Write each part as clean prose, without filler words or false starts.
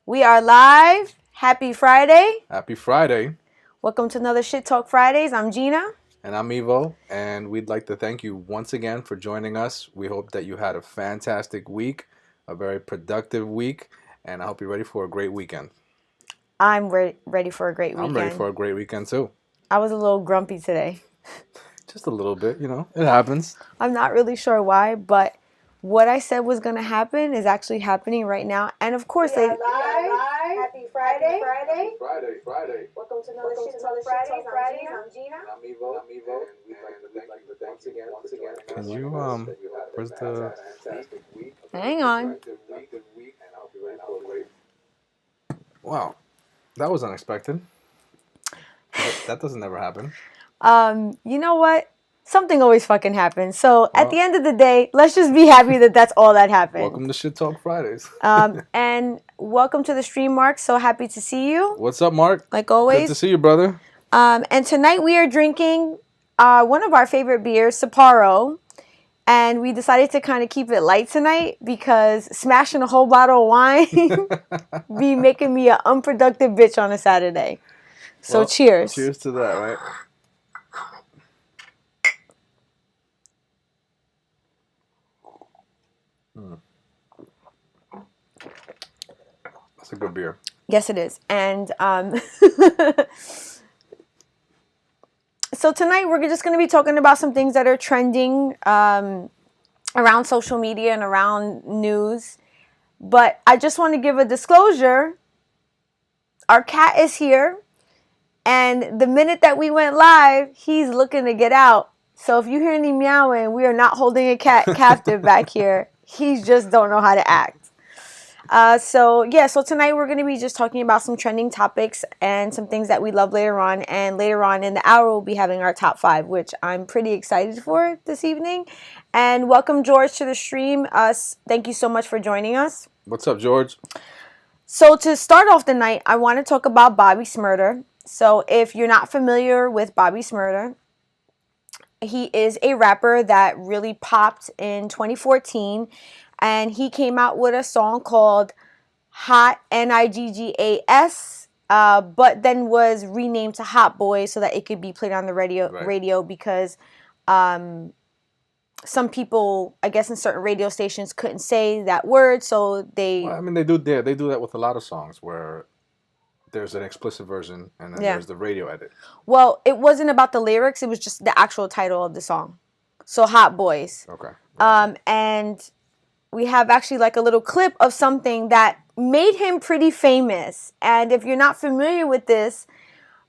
We are live. Happy Friday. Happy Friday. Welcome to another Shit Talk Fridays. I'm Gina. And I'm Evo, and we'd like to thank you once again for joining us. We hope that you had a fantastic week, a very productive week, and I hope you're ready for a great weekend. I'm ready for a great weekend. I'm ready for a great weekend too. I was a little grumpy today. Just a little bit, it happens. I'm not really sure why, but what I said was going to happen is actually happening right now. And of course, Live. Happy Friday. Friday. Welcome to another Shit Talk Fridays. I'm Gina. I'm Evo. And we'd like to thank you once again. Can you, where's the... Hang on. Wow, that was unexpected. That doesn't ever happen. You know what? Something always fucking happens. So at the end of the day, let's just be happy that that's all that happened. Welcome to Shit Talk Fridays. And welcome to the stream, Mark. So happy to see you. What's up, Mark? Like always. Good to see you, brother. And tonight we are drinking one of our favorite beers, Sapporo. And we decided to kind of keep it light tonight because smashing a whole bottle of wine be making me an unproductive bitch on a Saturday. So well, cheers. Cheers to that, right? That's a good beer. Yes, it is. And so tonight we're just going to be talking about some things that are trending around social media and around news. But I just want to give a disclosure. Our cat is here. And the minute that we went live, he's looking to get out. So if you hear any meowing, we are not holding a cat captive back here. He just don't know how to act. So tonight we're going to be just talking about some trending topics and some things that we love later on. And later on in the hour, we'll be having our top 5, which I'm pretty excited for this evening. And welcome, George, to the stream. Thank you so much for joining us. What's up, George? So to start off the night, I want to talk about Bobby Shmurda. So if you're not familiar with Bobby Shmurda, he is a rapper that really popped in 2014. And he came out with a song called Hot, Niggas, but then was renamed to Hot Boy so that it could be played on the radio because some people, I guess in certain radio stations, couldn't say that word, so they... Well, I mean, they do that with a lot of songs where there's an explicit version and then there's the radio edit. Well, it wasn't about the lyrics, it was just the actual title of the song. So Hot Boys. Okay. And we have actually like a little clip of something that made him pretty famous. And if you're not familiar with this,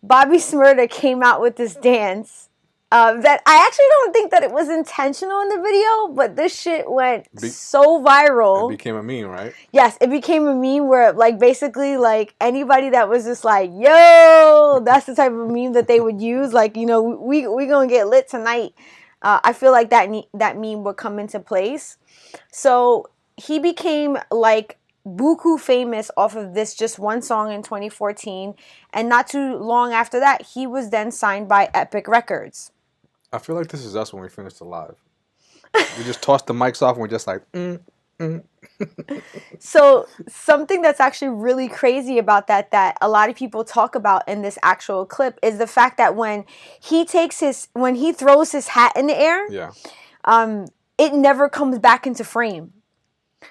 Bobby Shmurda came out with this dance that I actually don't think that it was intentional in the video, but this shit went so viral. It became a meme, right? Yes, it became a meme where like basically like anybody that was just like, yo, that's the type of meme that they would use. Like, you know, we gonna get lit tonight. I feel like that meme would come into place. So he became like buku famous off of this just one song in 2014. And not too long after that, he was then signed by Epic Records. I feel like this is us when we finish the live. We just tossed the mics off and we're just like, So something that's actually really crazy about that a lot of people talk about in this actual clip is the fact that when he throws his hat in the air, it never comes back into frame.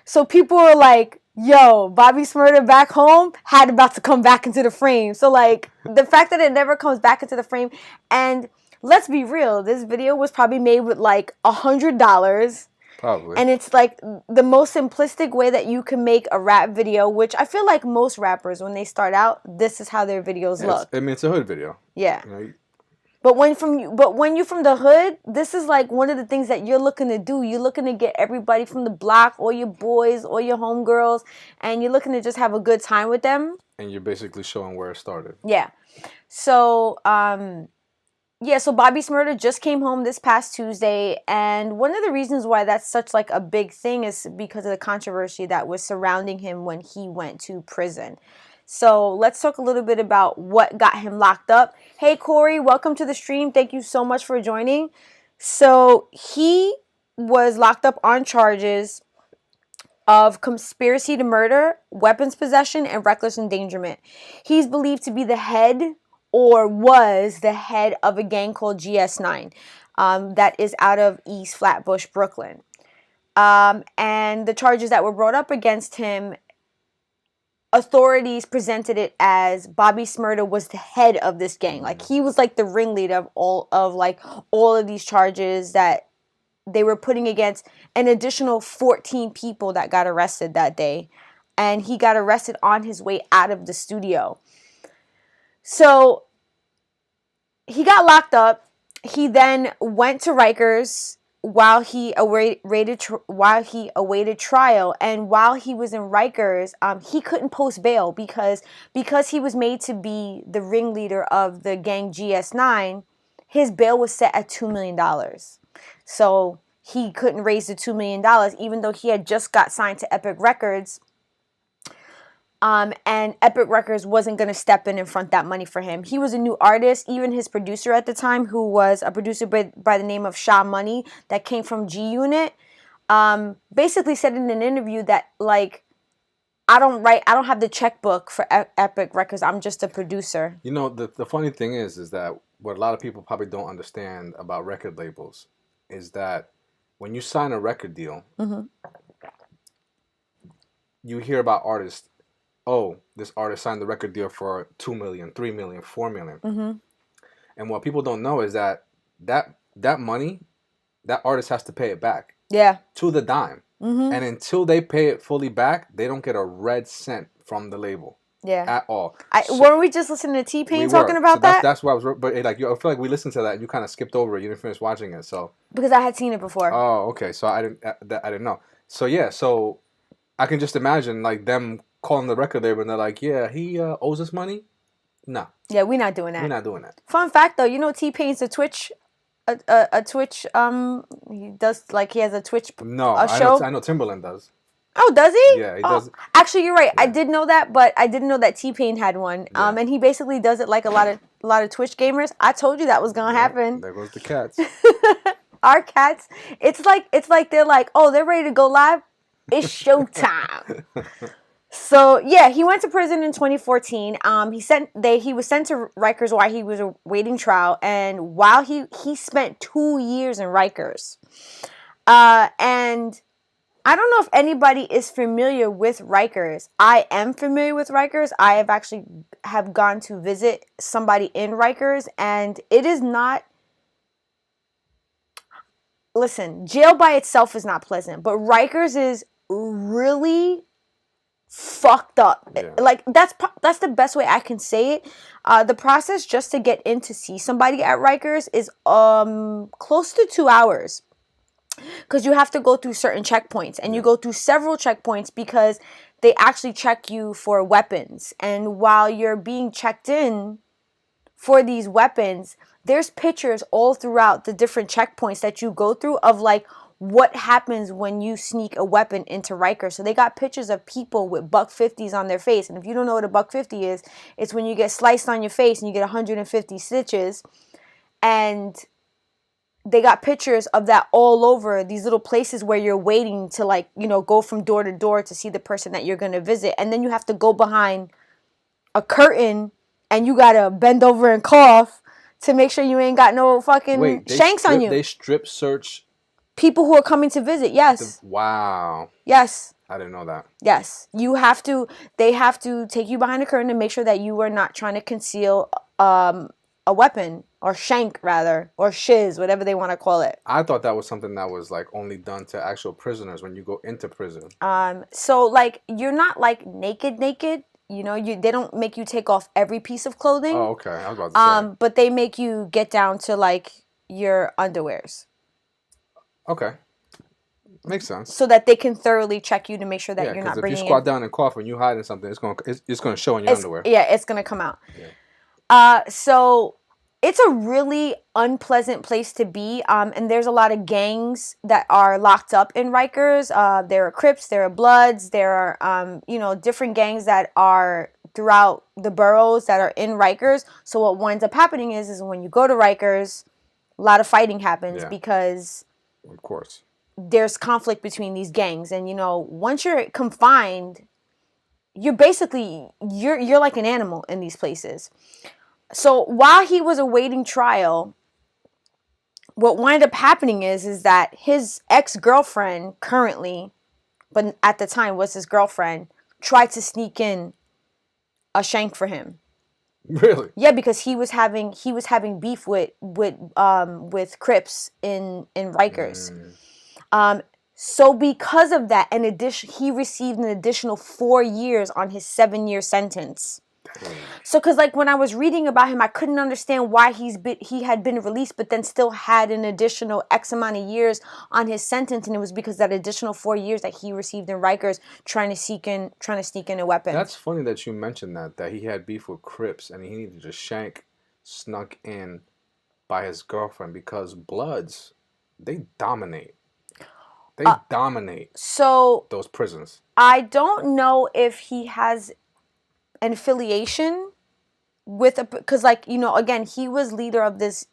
So people are like, yo, Bobby Shmurda back home, hat about to come back into the frame. So like the fact that it never comes back into the frame, and let's be real, this video was probably made with like $100. Probably. And it's like the most simplistic way that you can make a rap video, which I feel like most rappers, when they start out, this is how their videos look. I mean, it's a hood video. Yeah. But when you're from the hood, this is like one of the things that you're looking to do. You're looking to get everybody from the block, all your boys, all your homegirls, and you're looking to just have a good time with them. And you're basically showing where it started. Yeah. So, so Bobby Shmurda just came home this past Tuesday, and one of the reasons why that's such like a big thing is because of the controversy that was surrounding him when he went to prison. So let's talk a little bit about what got him locked up. Hey, Corey, welcome to the stream. Thank you so much for joining. So he was locked up on charges of conspiracy to murder, weapons possession, and reckless endangerment. He's believed to be the head or was the head of a gang called GS9 that is out of East Flatbush, Brooklyn. And the charges that were brought up against him, authorities presented it as Bobby Shmurda was the head of this gang. Like, he was like the ringleader of all of these charges that they were putting against an additional 14 people that got arrested that day. And he got arrested on his way out of the studio. So he got locked up. He then went to Rikers while he awaited trial. And while he was in Rikers, he couldn't post bail because he was made to be the ringleader of the gang GS9. His bail was set at $2 million. So he couldn't raise the $2 million, even though he had just got signed to Epic Records. And Epic Records wasn't going to step in and front that money for him. He was a new artist. Even his producer at the time, who was a producer by the name of Sha Money, that came from G Unit, basically said in an interview that, like, I don't have the checkbook for Epic Records. I'm just a producer. You know, the funny thing is that what a lot of people probably don't understand about record labels is that when you sign a record deal, you hear about artists. Oh, this artist signed the record deal for $2 million, $3 million, $4 million. And what people don't know is that money, that artist has to pay it back. Yeah. To the dime. And until they pay it fully back, they don't get a red cent from the label. Yeah. At all. Weren't we just listening to T-Pain talking about that? That's why I was. But like, I feel like we listened to that and you kind of skipped over it. You didn't finish watching it, so. Because I had seen it before. Oh, okay. So I didn't know. So yeah. So I can just imagine like them calling the record label and they're like, yeah, he owes us money. No. Yeah, we're not doing that. We're not doing that. Fun fact though, you know T-Pain's a Twitch. A Twitch. He does, like, he has a Twitch. No, show. I know Timbaland does. Oh, does he? Yeah, he does. Actually, you're right. Yeah. I did know that, but I didn't know that T-Pain had one. Yeah. And he basically does it like a lot of Twitch gamers. I told you that was gonna happen. There goes the cats. Our cats. It's like they're like, oh, they're ready to go live. It's showtime. So yeah, he went to prison in 2014. He was sent to Rikers while he was awaiting trial, and while he spent 2 years in Rikers. And I don't know if anybody is familiar with Rikers. I am familiar with Rikers. I have actually gone to visit somebody in Rikers, and it is not. Listen, jail by itself is not pleasant, but Rikers is really fucked up. Yeah. Like, that's the best way I can say it. The process just to get in to see somebody at Rikers is close to 2 hours, because you have to go through certain checkpoints, and you go through several checkpoints because they actually check you for weapons. And while you're being checked in for these weapons, there's pictures all throughout the different checkpoints that you go through of like what happens when you sneak a weapon into Rikers. So they got pictures of people with $150s on their face. And if you don't know what a $150 is, it's when you get sliced on your face and you get 150 stitches. And they got pictures of that all over these little places where you're waiting to, like, you know, go from door to door to see the person that you're going to visit. And then you have to go behind a curtain and you got to bend over and cough to make sure you ain't got no fucking shanks on you. They strip search people who are coming to visit. Yes. Wow. Yes. I didn't know that. Yes. They have to take you behind a curtain and make sure that you are not trying to conceal a weapon, or shank rather, or shiz, whatever they want to call it. I thought that was something that was like only done to actual prisoners when you go into prison. So like you're not like naked, you know, they don't make you take off every piece of clothing. Oh, okay. I was about to say. But they make you get down to like your underwears. Okay. Makes sense. So that they can thoroughly check you to make sure that you're not bringing in. If you squat down and cough when you hiding something, it's gonna show in your underwear. Yeah, it's gonna come out. Yeah. So it's a really unpleasant place to be. And there's a lot of gangs that are locked up in Rikers. There are Crips, there are Bloods, there are, you know, different gangs that are throughout the boroughs that are in Rikers. So what winds up happening is when you go to Rikers, a lot of fighting happens because... Of course. there's conflict between these gangs, and once you're confined, you're basically you're like an animal in these places. So while he was awaiting trial, what wound up happening is that his ex-girlfriend currently, but at the time was his girlfriend, tried to sneak in a shank for him. Really? Yeah, because he was having beef with Crips in Rikers. So because of that, he received an additional 4 years on his 7-year sentence. So, because like when I was reading about him, I couldn't understand why he had been released, but then still had an additional X amount of years on his sentence, and it was because that additional 4 years that he received in Rikers trying to sneak in a weapon. That's funny that you mentioned that he had beef with Crips and he needed to shank snuck in by his girlfriend because Bloods, they dominate. They dominate. So those prisons. I don't know if he has an affiliation with because again, he was leader of this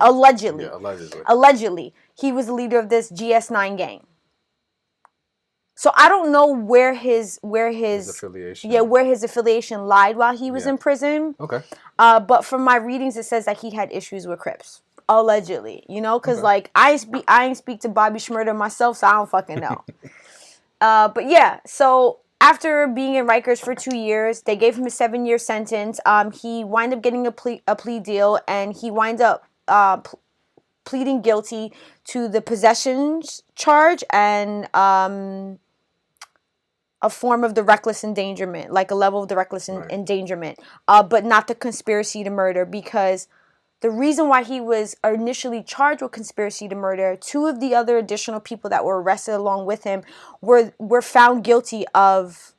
allegedly he was the leader of this GS9 gang. So I don't know where his affiliation. Yeah, where his affiliation lied while he was in prison. Okay. But from my readings, it says that he had issues with Crips, allegedly. Because I ain't speak to Bobby Shmurda myself, so I don't fucking know. But yeah, so after being in Rikers for 2 years, they gave him a 7-year sentence. He wound up getting a plea deal, and he wound up pleading guilty to the possession charge and a form of the reckless endangerment, like a level of the reckless endangerment, but not the conspiracy to murder, because the reason why he was initially charged with conspiracy to murder, 2 of the other additional people that were arrested along with him were found guilty of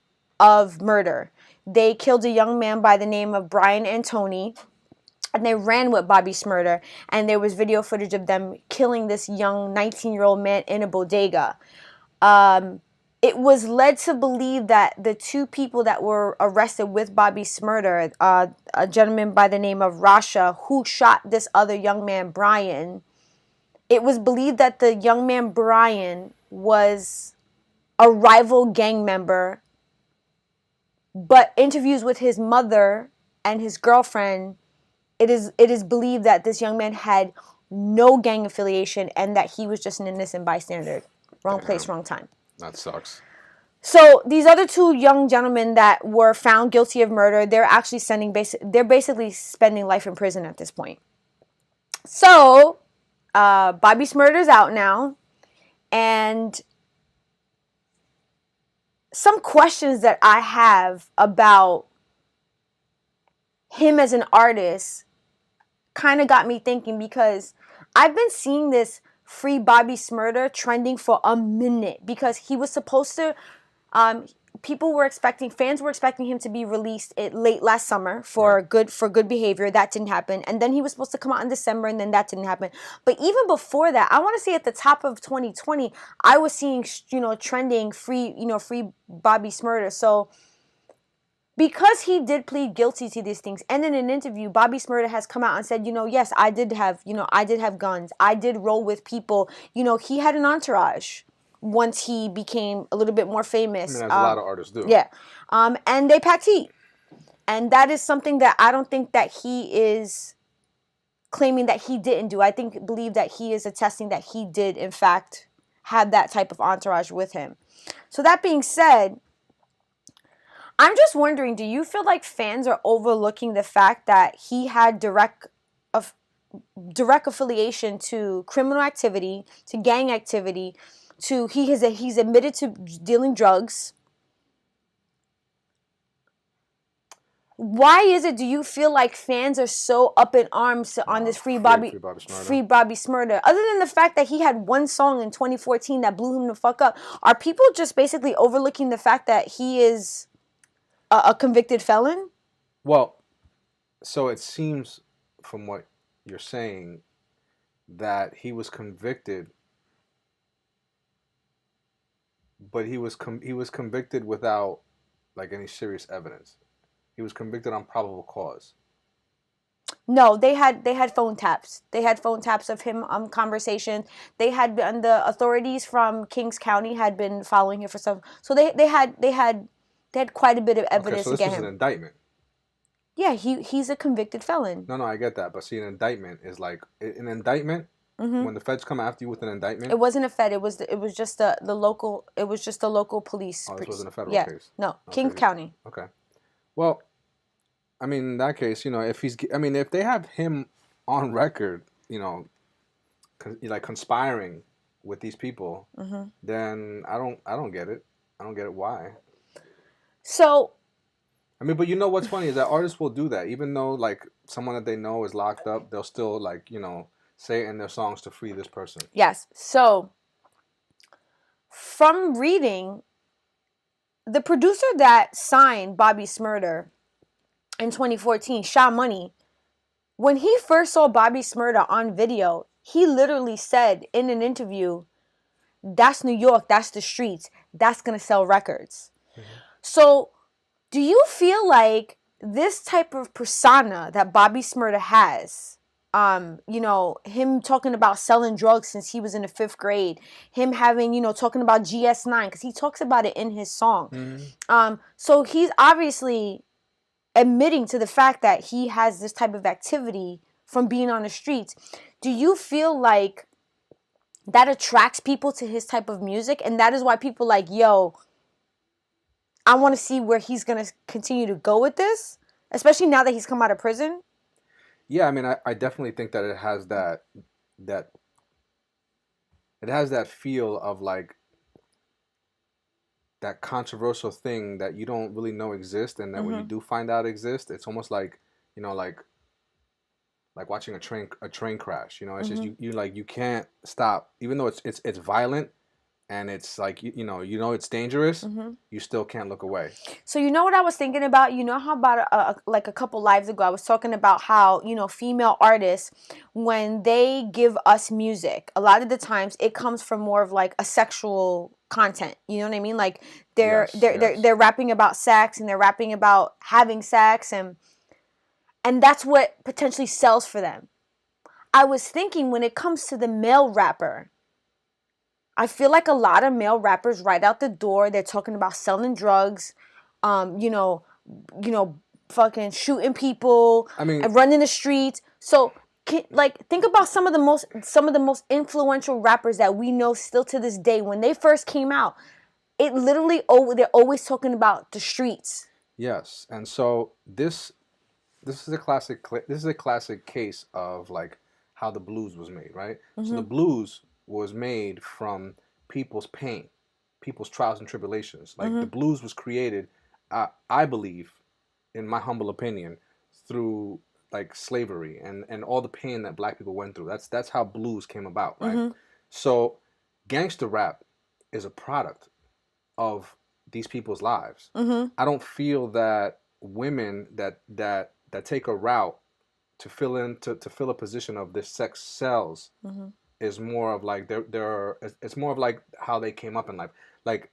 murder. They killed a young man by the name of Brian Antoni, and they ran with Bobby Shmurda, and there was video footage of them killing this young 19-year-old man in a bodega. It was led to believe that the 2 people that were arrested with Bobby Shmurda, a gentleman by the name of Rasha, who shot this other young man, Brian, it was believed that the young man, Brian, was a rival gang member, but interviews with his mother and his girlfriend, it is believed that this young man had no gang affiliation and that he was just an innocent bystander. Wrong place, wrong time. That sucks. So these other 2 young gentlemen that were found guilty of murder, they're actually basically spending life in prison at this point. So Bobby Shmurda's out now, and some questions that I have about him as an artist kind of got me thinking, because I've been seeing this Free Bobby Shmurda trending for a minute, because he was supposed to fans were expecting him to be released late last summer for good behavior. That didn't happen. And then he was supposed to come out in December, and then that didn't happen. But even before that, I want to say at the top of 2020, I was seeing trending free Bobby Shmurda. So because he did plead guilty to these things, and in an interview, Bobby Shmurda has come out and said, yes, I did have guns. I did roll with people. He had an entourage once he became a little bit more famous. I mean, as a lot of artists do. Yeah. And they packed heat. And that is something that I don't think that he is claiming that he didn't do. I believe that he is attesting that he did, in fact, have that type of entourage with him. So that being said, I'm just wondering, do you feel like fans are overlooking the fact that he had direct affiliation to criminal activity, to gang activity, he's admitted to dealing drugs? Why is it, do you feel like fans are so up in arms on this Free Bobby Shmurda? Other than the fact that he had one song in 2014 that blew him the fuck up, are people just basically overlooking the fact that he is a convicted felon? Well, so it seems from what you're saying that he was convicted, but he was convicted without like any serious evidence. He was convicted on probable cause. No, they had phone taps. They had phone taps of him conversation. They had been, the authorities from Kings County had been following him for some. So they had quite a bit of Okay, evidence so this against was an him. indictment. Yeah, he's a convicted felon. No, I get that, but see, an indictment is like an indictment. When the feds come after you with an indictment. It wasn't a Fed. It was just the local. It was just the local police. Oh, this wasn't a federal Yeah, case. no, Okay. Kings County. Okay. Well, I mean, in that case, if if they have him on record, like conspiring with these people, then I don't get it. I don't get it. Why? So, I mean, but what's funny is that artists will do that, even though like someone that they know is locked up, they'll still like say it in their songs to free this person. yes. So, from reading, the producer that signed Bobby Shmurda in 2014, Sha Money, when he first saw Bobby Shmurda on video, he literally said in an interview, "That's New York, that's the streets, that's gonna sell records." So, do you feel like this type of persona that Bobby Shmurda has, him talking about selling drugs since he was in the 5th grade, him having, talking about GS9, because he talks about it in his song. So he's obviously admitting to the fact that he has this type of activity from being on the streets. Do you feel like that attracts people to his type of music, and that is why people like, yo, I want to see where he's going to continue to go with this, especially now that he's come out of prison? Yeah, I mean, I definitely think that it has that feel of like that controversial thing that you don't really know exists, and that when you do find out exists, it's almost like like watching a train crash. It's just you can't stop, even though it's violent and it's like it's dangerous. You still can't look away. So what I was thinking about, how about like a couple lives ago I was talking about how female artists, when they give us music, a lot of the times it comes from more of like a sexual content. You know what I mean? Like they're rapping about sex, and they're rapping about having sex, and that's what potentially sells for them. I was thinking, when it comes to the male rapper, I feel like a lot of male rappers right out the door, they're talking about selling drugs, fucking shooting people, I mean, and running the streets. So, think about some of the most influential rappers that we know still to this day. When they first came out, it literally they're always talking about the streets. Yes, and so this is a classic case of like how the blues was made, right? So the blues was made from people's pain, people's trials and tribulations. Like the blues was created, I believe, in my humble opinion, through like slavery and all the pain that black people went through. That's how blues came about, right? So gangster rap is a product of these people's lives. I don't feel that women that take a route to fill a position of this sex sells is more of like it's more of like how they came up in life. Like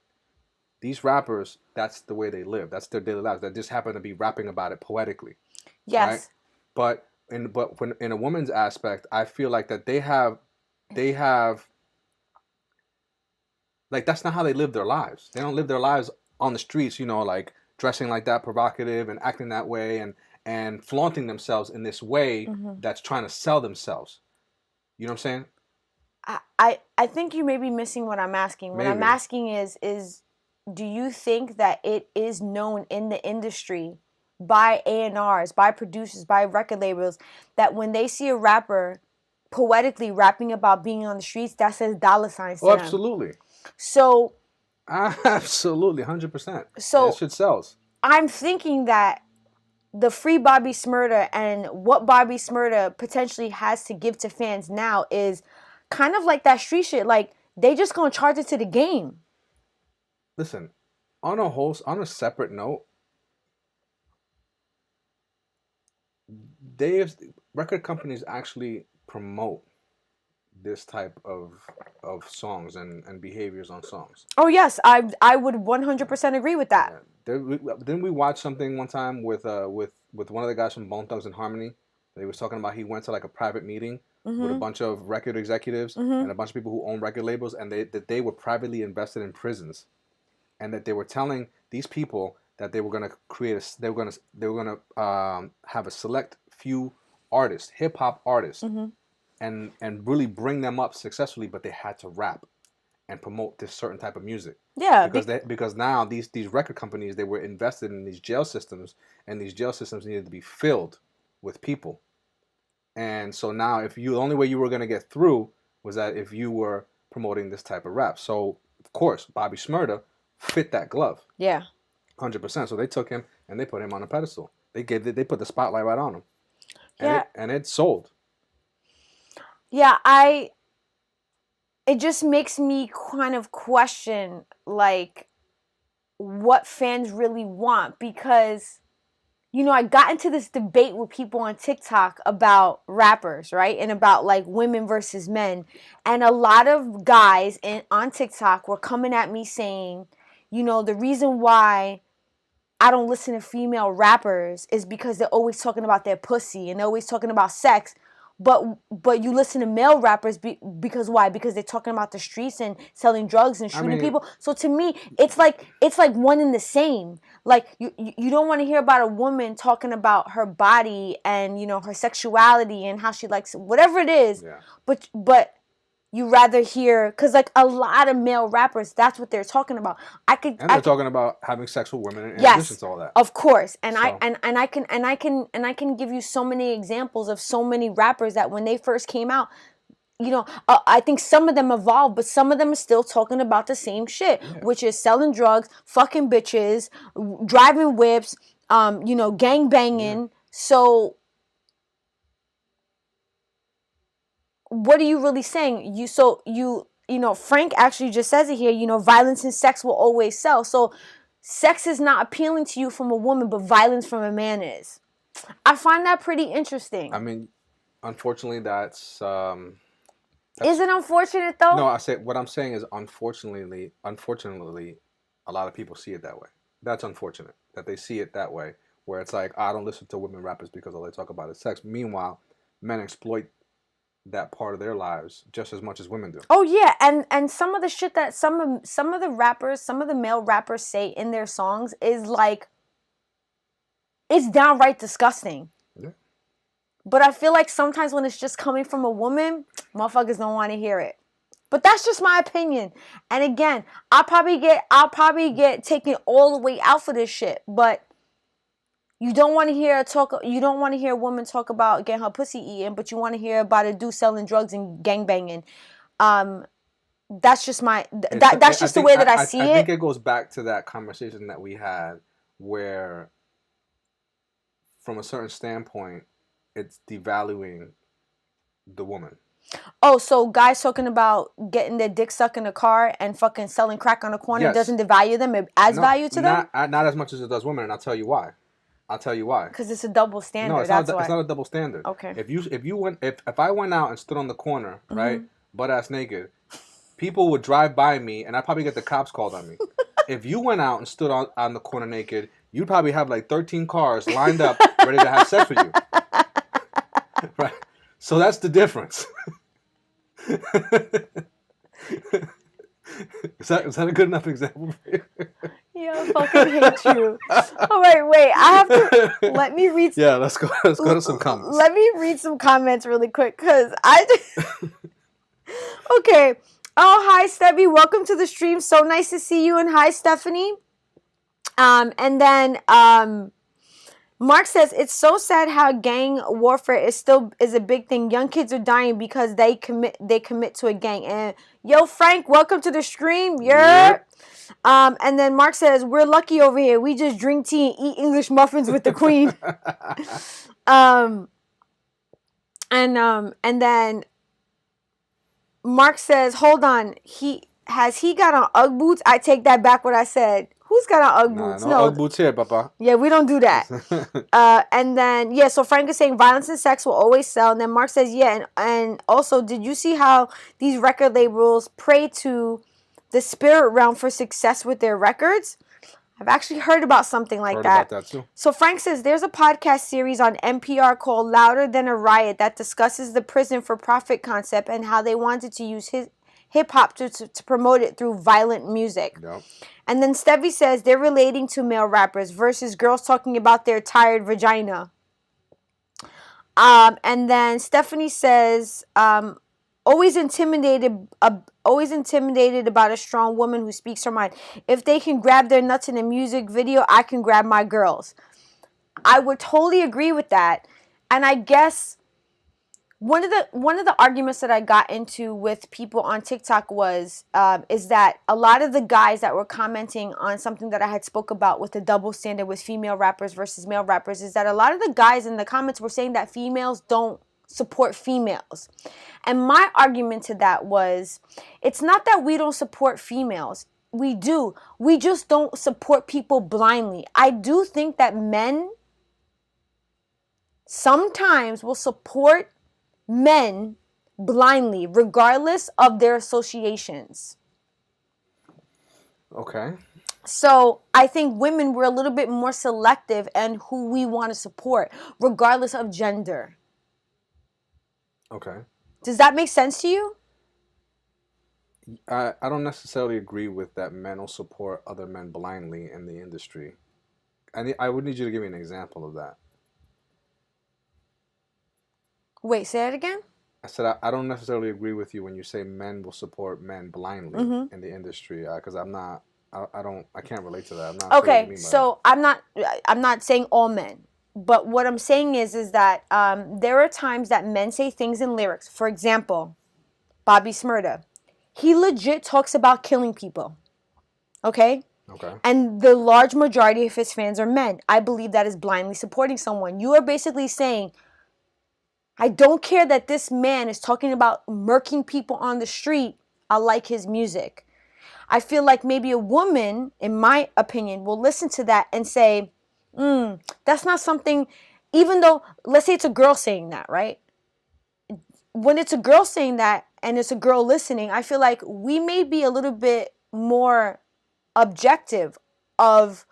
these rappers, that's the way they live. That's their daily lives. They just happen to be rapping about it poetically. Yes. Right? But when in a woman's aspect, I feel like that they have like that's not how they live their lives. They don't live their lives on the streets, like dressing like that, provocative and acting that way and flaunting themselves in this way that's trying to sell themselves. You know what I'm saying? I think you may be missing what I'm asking. What I'm asking is do you think that it is known in the industry by A&Rs, by producers, by record labels, that when they see a rapper poetically rapping about being on the streets, that says dollar signs to them? Absolutely. So absolutely, 100%. So that shit sells. I'm thinking that the free Bobby Shmurda and what Bobby Shmurda potentially has to give to fans now is kind of like that street shit. Like, they just gonna charge it to the game. Listen, on a separate note, record companies actually promote this type of songs and behaviors on songs. Oh yes, I would 100% agree with that. Yeah. Didn't we watch something one time with one of the guys from Bone Thugs and Harmony? He was talking about he went to like a private meeting with a Mm-hmm. bunch of record executives Mm-hmm. and a bunch of people who own record labels, and that they were privately invested in prisons, and that they were telling these people that they were going to they were going to have a select few artists, hip hop artists, Mm-hmm. and really bring them up successfully, but they had to rap and promote this certain type of music. Yeah. Because now these record companies, they were invested in these jail systems, and these jail systems needed to be filled with people. And so now, if you the only way you were going to get through was that if you were promoting this type of rap. So of course, Bobby Shmurda fit that glove, Yeah. 100%. So they took him and they put him on a pedestal. They put the spotlight right on him, and Yeah. it sold. Yeah. It just makes me kind of question, like, what fans really want, because I got into this debate with people on TikTok about rappers, right? And about like women versus men. And a lot of guys on TikTok were coming at me saying, the reason why I don't listen to female rappers is because they're always talking about their pussy and they're always talking about sex. But you listen to male rappers because why? Because they're talking about the streets and selling drugs and shooting people. So to me, it's like one and the same. Like you don't want to hear about a woman talking about her body and her sexuality and how she likes whatever it is. Yeah. But you rather hear, because like a lot of male rappers, that's what they're talking about. And they're talking about having sex with women in yes, addition to all that. Of course. And So. I can give you so many examples of so many rappers that when they first came out, I think some of them evolved, but some of them are still talking about the same shit, which is selling drugs, fucking bitches, driving whips, gang banging. Yeah. So what are you really saying? Frank actually just says it here, violence and sex will always sell. So sex is not appealing to you from a woman, but violence from a man is. I find that pretty interesting. I mean, unfortunately, that's is it unfortunate though? No, what I'm saying is unfortunately, a lot of people see it that way. That's unfortunate that they see it that way, where it's like, I don't listen to women rappers because all they talk about is sex. Meanwhile, men exploit that part of their lives just as much as women do. Oh yeah, and some of the shit that some of the rappers, some of the male rappers say in their songs is like, it's downright disgusting. Yeah. But I feel like sometimes when it's just coming from a woman, motherfuckers don't want to hear it. But that's just my opinion. And again, I'll probably get taken all the way out for this shit, but you don't want to hear a woman talk about getting her pussy eaten, but you want to hear about a dude selling drugs and gangbanging. That's just the way that I see it. I think it goes back to that conversation that we had where, from a certain standpoint, it's devaluing the woman. Oh, so guys talking about getting their dick sucked in a car and fucking selling crack on the corner doesn't devalue them as value to them? Not as much as it does women, and I'll tell you why. Because it's a double standard. No, it's not a double standard. Okay. If I went out and stood on the corner, right, butt ass naked, people would drive by me, and I'd probably get the cops called on me. If you went out and stood on the corner naked, you'd probably have like 13 cars lined up ready to have sex with you. Right. So that's the difference. Is that a good enough example for you? Yeah, I fucking hate you. Oh, wait. I have to... Let me read... Yeah, let's go to some comments. Let me read some comments really quick, because Okay. Oh, hi, Stebby. Welcome to the stream. So nice to see you. And hi, Stephanie. And then... Mark says, it's so sad how gang warfare is a big thing. Young kids are dying because they commit to a gang. And yo, Frank, welcome to the stream. Yeah. And then Mark says, we're lucky over here. We just drink tea and eat English muffins with the queen. And then Mark says, hold on. Has he got on Ugg boots? I take that back what I said. Who's got on Ugg boots? No Ugg boots here, Papa. Yeah, we don't do that. And then, so Frank is saying violence and sex will always sell. And then Mark says, yeah, and also, did you see how these record labels pray to the spirit realm for success with their records? I've actually heard about something like Heard that. about that too. So Frank says there's a podcast series on NPR called Louder Than a Riot that discusses the prison for profit concept and how they wanted to use hip hop to promote it through violent music. Yep. And then Stevie says they're relating to male rappers versus girls talking about their tired vagina. And then Stephanie says, always intimidated about a strong woman who speaks her mind. If they can grab their nuts in a music video, I can grab my girls. I would totally agree with that. And I guess one of the arguments that I got into with people on TikTok was is that a lot of the guys that were commenting on something that I had spoke about with the double standard with female rappers versus male rappers is that a lot of the guys in the comments were saying that females don't support females. And my argument to that was, it's not that we don't support females. We do. We just don't support people blindly. I do think that men sometimes will support men blindly, regardless of their associations. Okay. So I think women were a little bit more selective in who we want to support, regardless of gender. Okay. Does that make sense to you? I don't necessarily agree with that men will support other men blindly in the industry. I would need you to give me an example of that. Wait, say it again? I said I don't necessarily agree with you when you say men will support men blindly in the industry, because I'm not. I can't relate to that. I'm not sure what you mean by so that. I'm not saying all men, but what I'm saying is that there are times that men say things in lyrics. For example, Bobby Shmurda, he legit talks about killing people. Okay. Okay. And the large majority of his fans are men. I believe that is blindly supporting someone. You are basically saying, I don't care that this man is talking about murking people on the street. I like his music. I feel like maybe a woman, in my opinion, will listen to that and say, that's not something, even though, let's say it's a girl saying that, right? When it's a girl saying that and it's a girl listening, I feel like we may be a little bit more objective of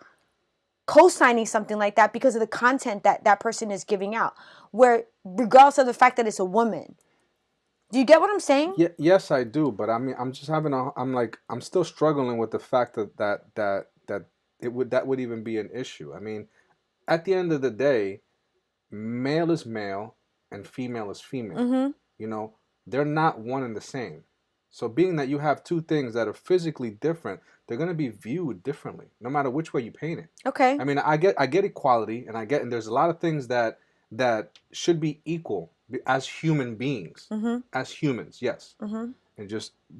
co-signing something like that because of the content that that person is giving out, where regardless of the fact that it's a woman. Do you get what I'm saying? Yeah, yes, I do. But I mean, I'm still struggling with the fact that that would even be an issue. I mean, at the end of the day, male is male and female is female. Mm-hmm. You know, they're not one and the same. So being that you have two things that are physically different, they're going to be viewed differently, no matter which way you paint it. Okay. I mean, I get equality, and there's a lot of things that should be equal as human beings, as humans, yes.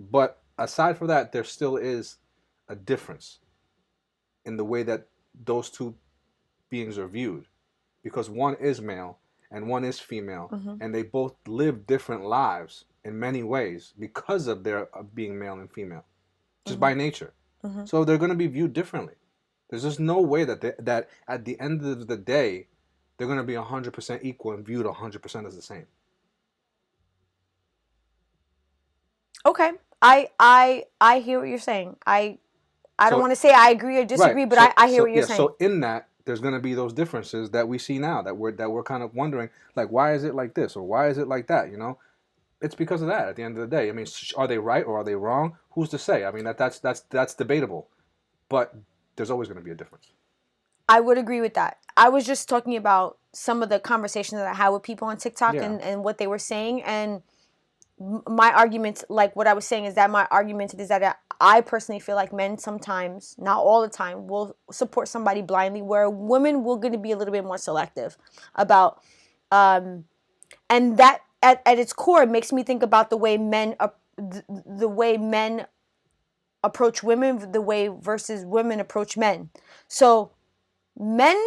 But aside from that, there still is a difference in the way that those two beings are viewed, because one is male and one is female, and they both live different lives in many ways because of their being male and female, just by nature. So they're going to be viewed differently. There's just no way that at the end of the day, they're going to be 100% equal and viewed 100% as the same. Okay. I hear what you're saying. I don't want to say I agree or disagree, Right. but I hear what you're saying. So in that, there's going to be those differences that we see now that we're kind of wondering, like, why is it like this or why is it like that? You know, it's because of that. At the end of the day, I mean, are they right or are they wrong? Who's to say? I mean, that's debatable, but there's always going to be a difference. I would agree with that. I was just talking about some of the conversations that I had with people on TikTok and what they were saying. And my argument, like what I was saying, is that my argument is that I personally feel like men sometimes, not all the time, will support somebody blindly, where women will going to be a little bit more selective about, and that at its core makes me think about the way men approach women, the way versus women approach men. So men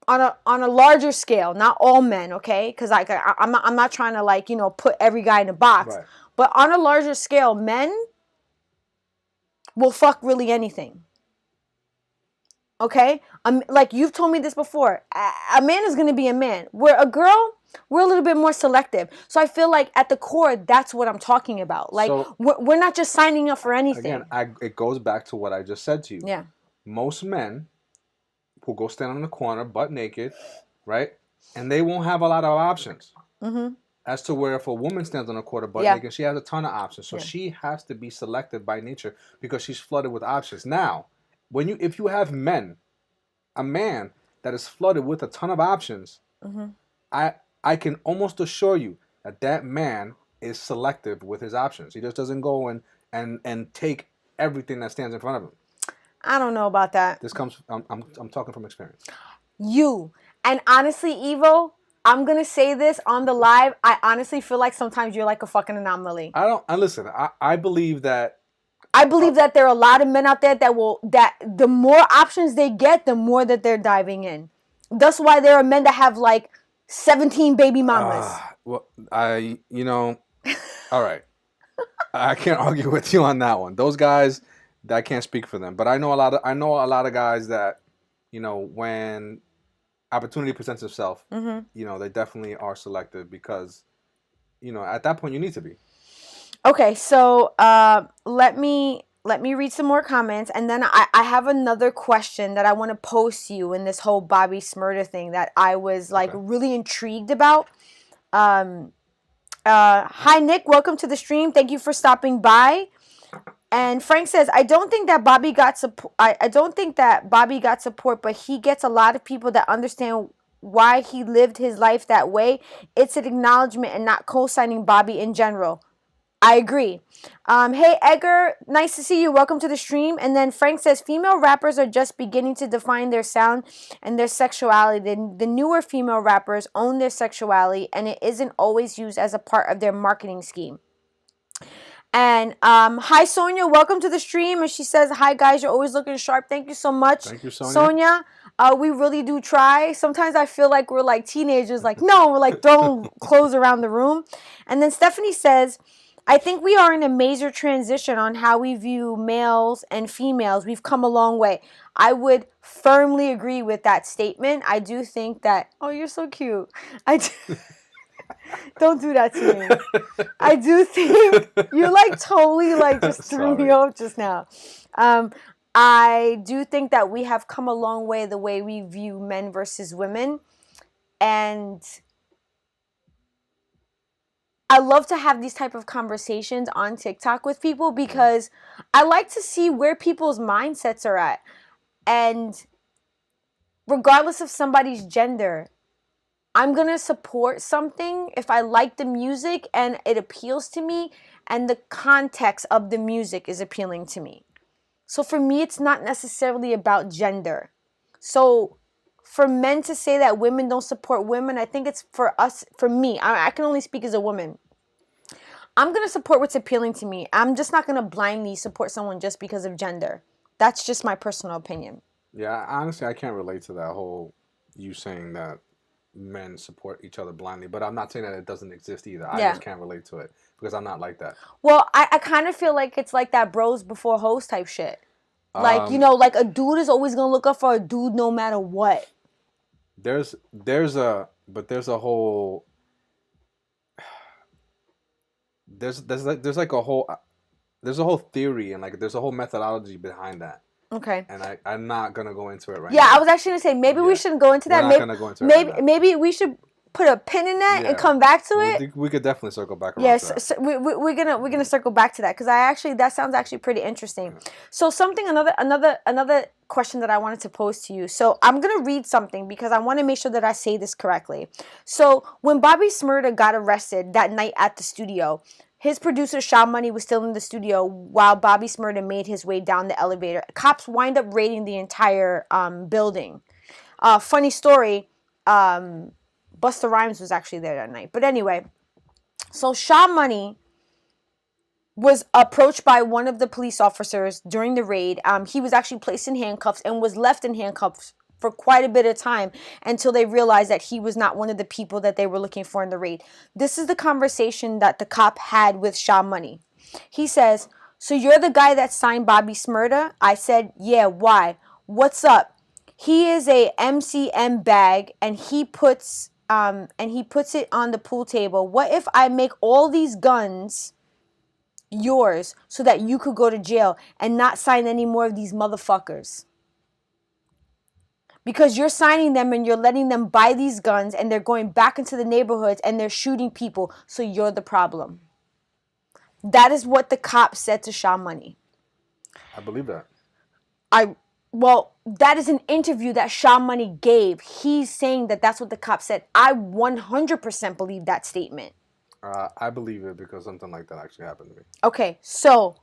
on a larger scale, not all men, okay? Because I'm not trying to put every guy in a box, Right. But on a larger scale, men will fuck really anything. Okay, like you've told me this before. A man is gonna be a man. Where a girl, we're a little bit more selective. So I feel like at the core, that's what I'm talking about. Like we're not just signing up for anything. Again, it goes back to what I just said to you. Yeah. most men who go stand on the corner butt naked, right? And they won't have a lot of options. Mm-hmm. As to where if a woman stands on a quarter butt Yeah. naked, she has a ton of options. So Yeah. she has to be selective by nature because she's flooded with options. Now, if you have a man that is flooded with a ton of options, Mm-hmm. I can almost assure you that man is selective with his options. He just doesn't go and take everything that stands in front of him. I don't know about that. This comes. I'm talking from experience. And honestly, Evo, I'm gonna say this on the live. I honestly feel like sometimes you're like a fucking anomaly. Listen. I believe that. I believe that there are a lot of men out there that the more options they get, the more that they're diving in. That's why there are men that have like 17 baby mamas. Well, all right. I can't argue with you on that one. Those guys, I can't speak for them, but I know a lot of guys that, when opportunity presents itself, Mm-hmm. they definitely are selective because, at that point you need to be. Okay, so let me read some more comments, and then I have another question that I want to pose to you in this whole Bobby Shmurda thing that I was like really intrigued about. Hi Nick, welcome to the stream. Thank you for stopping by. And Frank says, I don't think that Bobby got support. I don't think that Bobby got support, but he gets a lot of people that understand why he lived his life that way. It's an acknowledgement and not co-signing Bobby in general. I agree. Hey Edgar, nice to see you. Welcome to the stream. And then Frank says, female rappers are just beginning to define their sound and their sexuality. The newer female rappers own their sexuality, and it isn't always used as a part of their marketing scheme. And hi Sonia, welcome to the stream. And she says, hi guys, you're always looking sharp. Thank you so much. Thank you, Sonia. Sonia, we really do try. Sometimes I feel like we're like teenagers, like no, we're like throwing clothes around the room. And then Stephanie says, I think we are in a major transition on how we view males and females. We've come a long way. I would firmly agree with that statement. I do think that, oh, you're so cute. Don't do that to me. I do think you like totally like just threw me off just now. I do think that we have come a long way the way we view men versus women. And I love to have these type of conversations on TikTok with people because I like to see where people's mindsets are at. And regardless of somebody's gender, I'm going to support something if I like the music and it appeals to me and the context of the music is appealing to me. So for me, it's not necessarily about gender. So for men to say that women don't support women, I think it's for me, I can only speak as a woman. I'm going to support what's appealing to me. I'm just not going to blindly support someone just because of gender. That's just my personal opinion. Yeah, honestly, I can't relate to that whole you saying that men support each other blindly, but I'm not saying that it doesn't exist either. I just can't relate to it because I'm not like that. Well, I kind of feel like it's like that bros before hoes type shit. Like, like a dude is always going to look up for a dude no matter what. There's a whole there's a whole theory and like there's a whole methodology behind that. Okay. And I'm not gonna go into it right now. Yeah, I was actually gonna say maybe we shouldn't go into that. We're not gonna go into it right now. Maybe we should put a pin in that and come back to it. We could definitely circle back around. Yes, to that. So we're gonna circle back to that because that sounds actually pretty interesting. So another question that I wanted to pose to you. So I'm gonna read something because I want to make sure that I say this correctly. So when Bobby Shmurda got arrested that night at the studio, his producer, Shaw Money, was still in the studio while Bobby Shmurda made his way down the elevator. Cops wind up raiding the entire building. Funny story, Busta Rhymes was actually there that night. But anyway, so Shaw Money was approached by one of the police officers during the raid. He was actually placed in handcuffs and was left in handcuffs for quite a bit of time until they realized that he was not one of the people that they were looking for in the raid. This is the conversation that the cop had with Shaw Money. He says, so you're the guy that signed Bobby Shmurda? I said, yeah, why? What's up? He is a MCM bag and he puts it on the pool table. What if I make all these guns yours so that you could go to jail and not sign any more of these motherfuckers? because you're signing them and you're letting them buy these guns and they're going back into the neighborhoods and they're shooting people. So you're the problem. That is what the cops said to Sha Money. I believe that. Well, that is an interview that Sha Money gave. He's saying that that's what the cops said. I 100% believe that statement. I believe it because something like that actually happened to me. Okay, so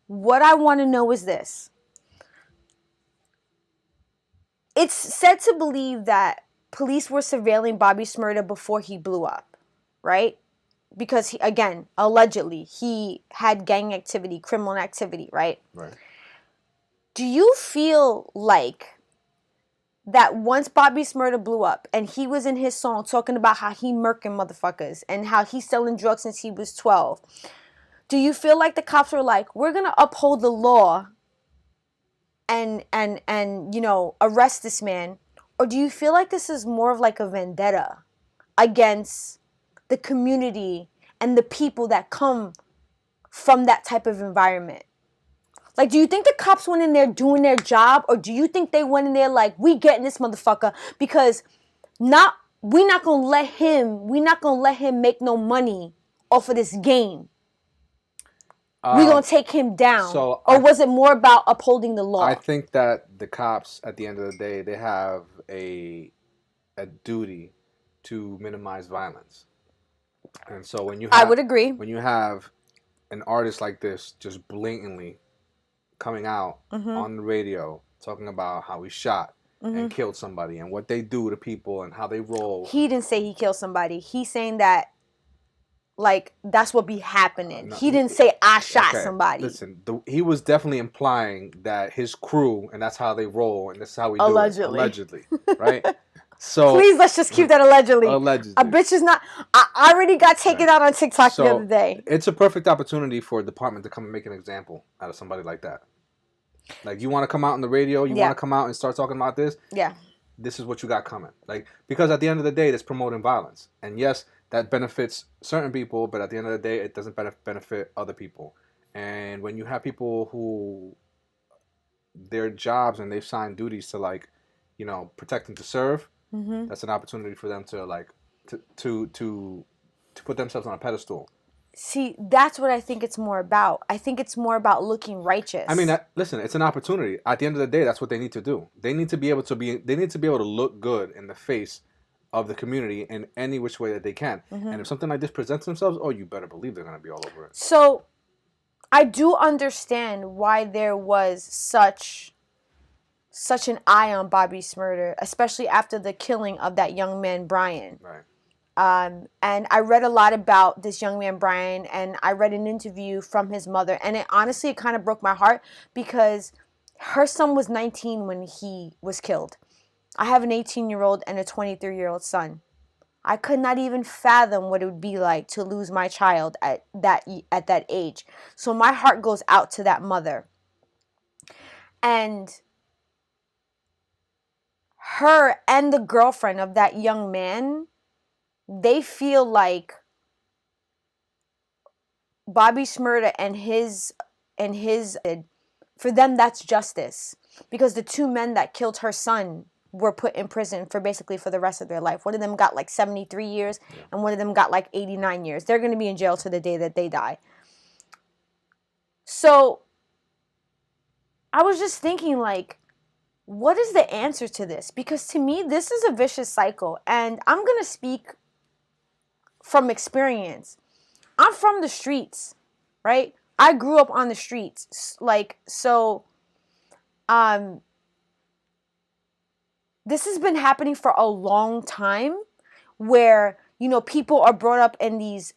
what I want to know is this. It's said to believe that police were surveilling Bobby Shmurda before he blew up, right? Because, he, again, allegedly, he had gang activity, criminal activity, right? Right. Do you feel like that once Bobby Shmurda blew up and he was in his song talking about how he murking motherfuckers and how he's selling drugs since he was 12, do you feel like the cops were like, we're going to uphold the law and you know, arrest this man? Or do you feel like this is more of like a vendetta against the community and the people that come from that type of environment? Like, do you think the cops went in there doing their job, or do you think they went in there like, we getting this motherfucker because we're not gonna let him make no money off of this game. We're gonna take him down. Or was it more about upholding the law? I think that the cops, at the end of the day, they have a duty to minimize violence. And so when you have, I would agree. When you have an artist like this just blatantly coming out on the radio talking about how he shot and killed somebody and what they do to people and how they roll. He didn't say he killed somebody. He's saying that, like, that's what be happening. No, he didn't say I shot somebody. Listen, he was definitely implying that his crew, and that's how they roll, and this is how we do it. Allegedly. Right? So please, let's just keep that allegedly. Allegedly. A bitch is not... I already got taken out on TikTok the other day. It's a perfect opportunity for a department to come and make an example out of somebody like that. Like, you want to come out on the radio, you want to come out and start talking about this? Yeah. This is what you got coming. Like, because at the end of the day, it's promoting violence. And yes, that benefits certain people, but at the end of the day, it doesn't benefit other people. And when you have people who, their jobs and they've signed duties to, like, you know, protect and to serve, that's an opportunity for them to, like, to put themselves on a pedestal. See, that's what I think it's more about. I think it's more about looking righteous. I mean, listen, it's an opportunity. At the end of the day, that's what they need to do. They need to be able to look good in the face of the community in any which way that they can. And if something like this presents themselves, oh, you better believe they're going to be all over it. So, I do understand why there was such an eye on Bobby Shmurda, especially after the killing of that young man, Brian. Right. And I read a lot about this young man, Brian, and I read an interview from his mother. And it honestly, it kind of broke my heart because her son was 19 when he was killed. I have an 18-year-old and a 23-year-old son. I could not even fathom what it would be like to lose my child at that age. So my heart goes out to that mother. And her and the girlfriend of that young man, they feel like Bobby Shmurda and his for them, that's justice. Because the two men that killed her son were put in prison for the rest of their life. One of them got like 73 years and one of them got like 89 years. They're going to be in jail to the day that they die. So I was just thinking, like, what is the answer to this? Because to me, this is a vicious cycle. And I'm going to speak from experience. I'm from the streets, right? I grew up on the streets. Like, so, this has been happening for a long time where, you know, people are brought up in these,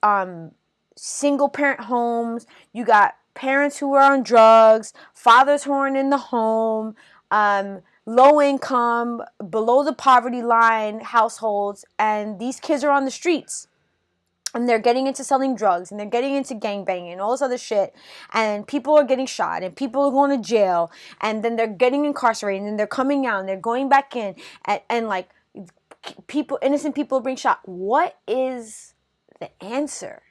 single parent homes. You got parents who are on drugs, fathers who aren't in the home, low income, below the poverty line households, and these kids are on the streets. And they're getting into selling drugs, and they're getting into gangbanging and all this other shit. And people are getting shot, and people are going to jail, and then they're getting incarcerated, and then they're coming out, and they're going back in, and like, innocent people are being shot. What is the answer?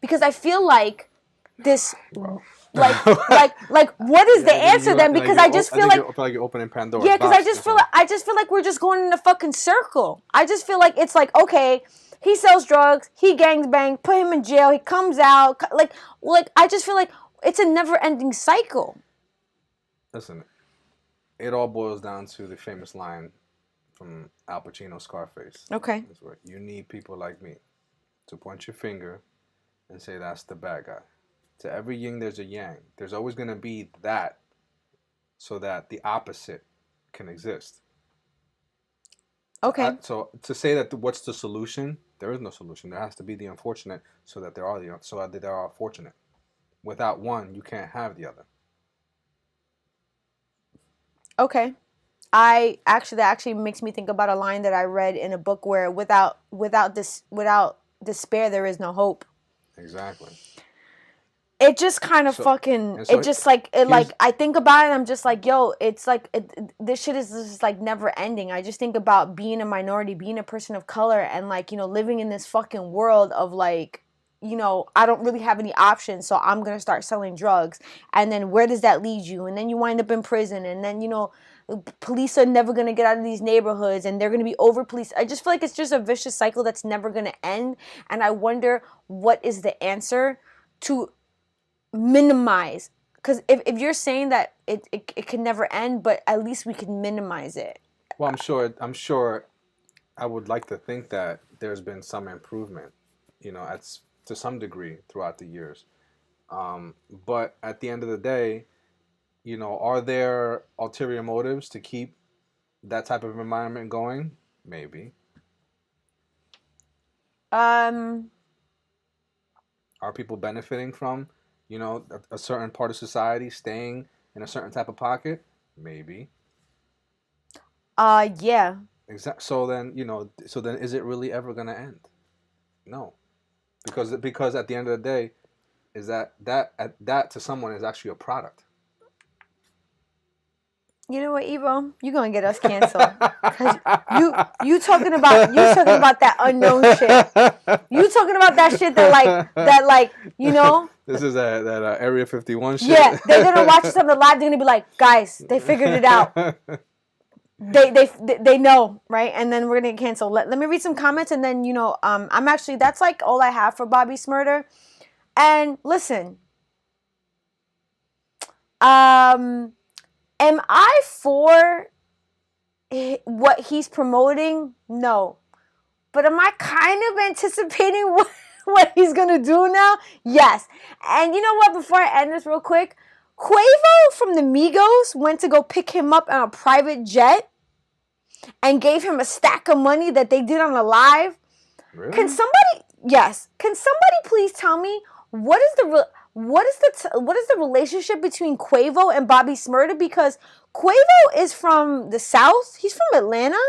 Because I feel like this What is the answer then? Because I just feel like you're opening Pandora's yeah, because box I just feel like we're just going in a fucking circle. I just feel like it's like, okay, he sells drugs, he gangs bang, put him in jail, he comes out, like I just feel like it's a never-ending cycle. Listen, it all boils down to the famous line from Al Pacino's Scarface. Okay. It's where you need people like me to point your finger and say that's the bad guy. To every yin, there's a yang. There's always going to be that so that the opposite can exist. Okay. So to say that what's the solution? There is no solution. There has to be the unfortunate so that there are fortunate. Without one, you can't have the other. Okay. That actually makes me think about a line that I read in a book where without despair there is no hope. Exactly. It just kind of I think about it and I'm just like, yo, it's like this shit is just like never ending. I just think about being a minority, being a person of color, and like, you know, living in this fucking world of like, you know, I don't really have any options, so I'm gonna start selling drugs, and then where does that lead you? And then you wind up in prison, and then, you know, police are never gonna get out of these neighborhoods, and they're gonna be over police. I just feel like it's just a vicious cycle that's never gonna end, and I wonder what is the answer to minimize, because if you're saying that it can never end, but at least we can minimize it. Well, I'm sure I would like to think that there's been some improvement, you know, to some degree throughout the years. But at the end of the day, you know, are there ulterior motives to keep that type of environment going? Maybe. Are people benefiting from, you know, a certain part of society staying in a certain type of pocket? Maybe. Yeah. Exactly. So then, you know, is it really ever going to end? No. Because at the end of the day, is that to someone is actually a product. You know what, Evo? You're gonna get us canceled. Cause you talking about that unknown shit. You talking about that shit that like you know. This is that Area 51 shit. Yeah, they're gonna watch us on the live. They're gonna be like, guys, they figured it out. They know, right? And then we're gonna get canceled. Let me read some comments, and then, you know, that's like all I have for Bobby Shmurda. And listen, am I for what he's promoting? No. But am I kind of anticipating what he's going to do now? Yes. And you know what? Before I end this real quick, Quavo from the Migos went to go pick him up on a private jet and gave him a stack of money that they did on a live. Really? Can somebody please tell me what is the relationship between Quavo and Bobby Shmurda? Because Quavo is from the South. He's from Atlanta.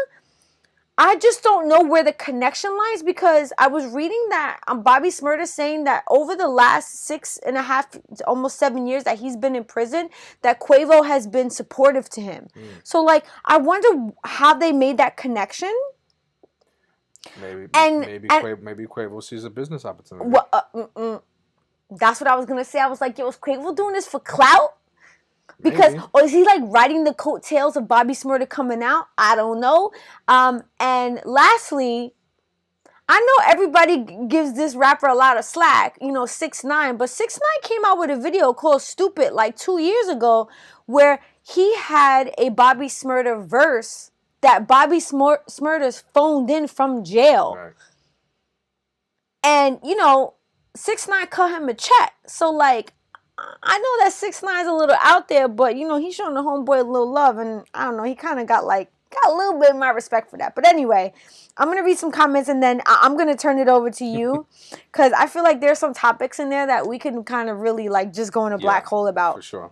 I just don't know where the connection lies, because I was reading that Bobby Shmurda saying that over the last 6.5, almost 7 years that he's been in prison, that Quavo has been supportive to him. So, like, I wonder how they made that connection. Maybe Quavo sees a business opportunity. That's what I was gonna say. I was like, yo, is Quavo doing this for clout? Because, or is he like riding the coattails of Bobby Shmurda coming out? I don't know. And lastly, I know everybody gives this rapper a lot of slack, you know, 6ix9ine, but 6ix9ine came out with a video called Stupid like 2 years ago where he had a Bobby Shmurda verse that Bobby Shmurda's phoned in from jail. Right. And, you know, 6ix9ine cut him a check. So, like, I know that 6ix9ine's a little out there, but, you know, he's showing the homeboy a little love, and I don't know, he kind of got a little bit of my respect for that. But anyway, I'm going to read some comments, and then I'm going to turn it over to you, because I feel like there's some topics in there that we can kind of really, like, just go in a black hole about. For sure.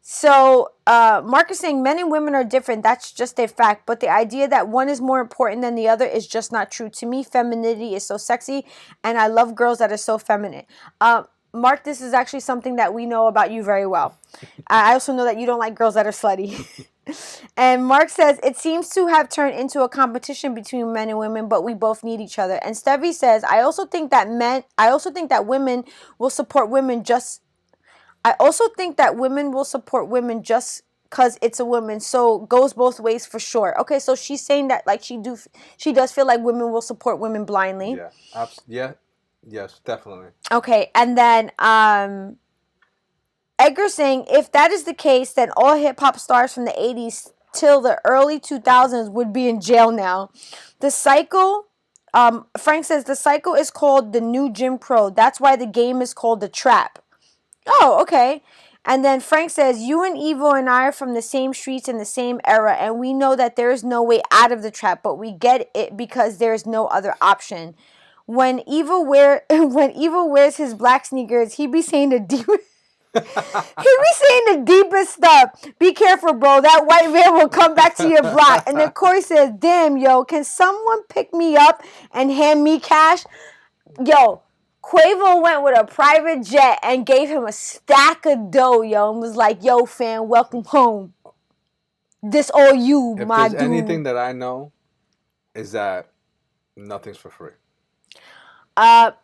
So, Mark is saying men and women are different. That's just a fact. But the idea that one is more important than the other is just not true. To me, femininity is so sexy, and I love girls that are so feminine. Mark, this is actually something that we know about you very well. I also know that you don't like girls that are slutty. And Mark says, it seems to have turned into a competition between men and women, but we both need each other. And Stevie says, I also think that women will support women just I also think that women will support women just because it's a woman. So goes both ways for sure. Okay, so she's saying that like she does feel like women will support women blindly. Yes, definitely. Okay, and then Edgar saying if that is the case, then all hip hop stars from the 80s till the early 2000s would be in jail now. The cycle, Frank says the cycle is called the new Jim Crow. That's why the game is called the trap. Oh, okay. And then Frank says, you and Evo and I are from the same streets in the same era, and we know that there is no way out of the trap, but we get it because there is no other option. When Evo wears his black sneakers, he be saying the deepest stuff. Be careful, bro. That white van will come back to your block. And then Corey says, damn, yo, can someone pick me up and hand me cash? Yo, Quavo went with a private jet and gave him a stack of dough, yo, and was like, yo, fam, welcome home. This all you, if my there's dude. anything that I know is that nothing's for free.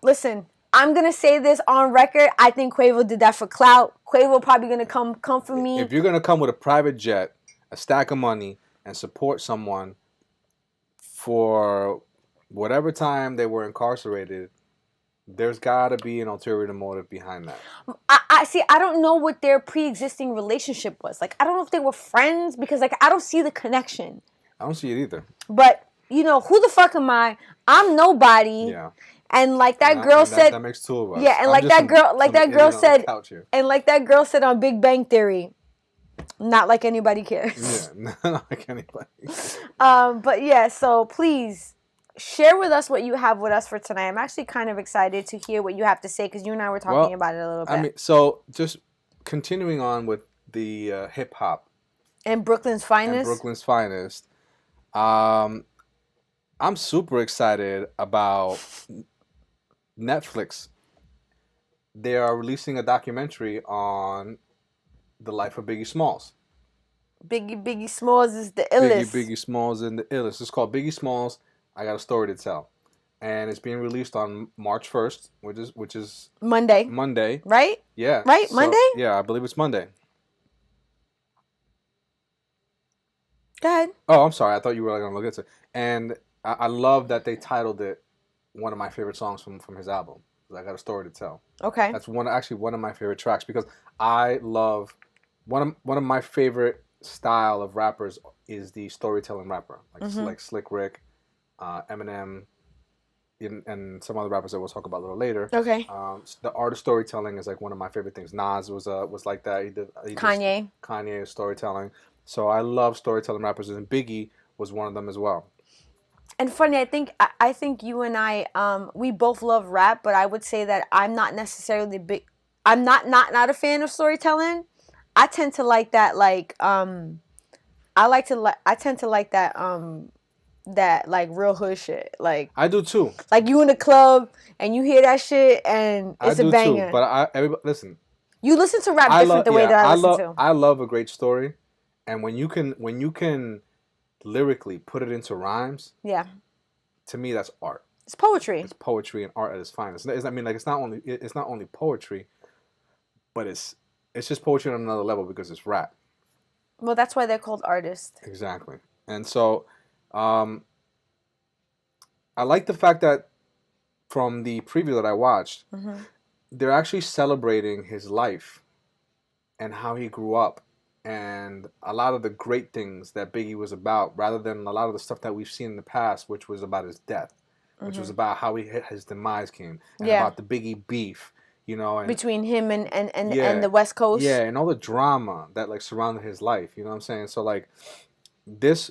Listen, I'm going to say this on record. I think Quavo did that for clout. Quavo probably going to come for me. If you're going to come with a private jet, a stack of money, and support someone for whatever time they were incarcerated, there's got to be an ulterior motive behind that. I see. I don't know what their pre-existing relationship was. Like, I don't know if they were friends because, like, I don't see the connection. I don't see it either. But, you know, who the fuck am I? I'm nobody. Yeah. And like that girl said, that makes two of us. Yeah, and like that girl said, and like that girl said on Big Bang Theory, not like anybody cares. Yeah, not like anybody. But yeah, so please share with us what you have with us for tonight. I'm actually kind of excited to hear what you have to say because you and I were talking about it a little bit. I mean, so just continuing on with the hip hop and Brooklyn's finest. I'm super excited about Netflix. They are releasing a documentary on the life of Biggie Smalls. Biggie Smalls is the illest. Biggie Smalls is the illest. It's called Biggie Smalls, I Got a Story to Tell. And it's being released on March 1st, which is Monday. Right? Yeah. Right? So, Monday? Yeah, I believe it's Monday. Go ahead. Oh, I'm sorry. I thought you were going to look into it. And I love that they titled it one of my favorite songs from his album. I Got a Story to Tell. Okay. That's one of my favorite tracks because I love one of my favorite style of rappers is the storytelling rapper, like Slick Rick, Eminem, and some other rappers that we'll talk about a little later. Okay. The art of storytelling is like one of my favorite things. Nas was like that. He did Kanye storytelling. So I love storytelling rappers, and Biggie was one of them as well. And funny, I think you and I, we both love rap, but I would say that I'm not necessarily big. I'm not a fan of storytelling. I tend to like that, I tend to like that, that like real hood shit. Like I do too. Like you in the club and you hear that shit and it's a banger. Too, but everybody, listen. You listen to rap different the way that I listen to. I love a great story, and when you can lyrically put it into rhymes, yeah, to me that's art. It's poetry. It's poetry and art at its finest. I mean, like it's not only poetry, but it's just poetry on another level because it's rap. Well, that's why they're called artists. Exactly. And so I like the fact that from the preview that I watched, they're actually celebrating his life and how he grew up and a lot of the great things that Biggie was about, rather than a lot of the stuff that we've seen in the past, which was about his death, which was about how his demise came, and about the Biggie beef, you know, and between him and the West Coast. Yeah, and all the drama that like surrounded his life, you know what I'm saying? So like this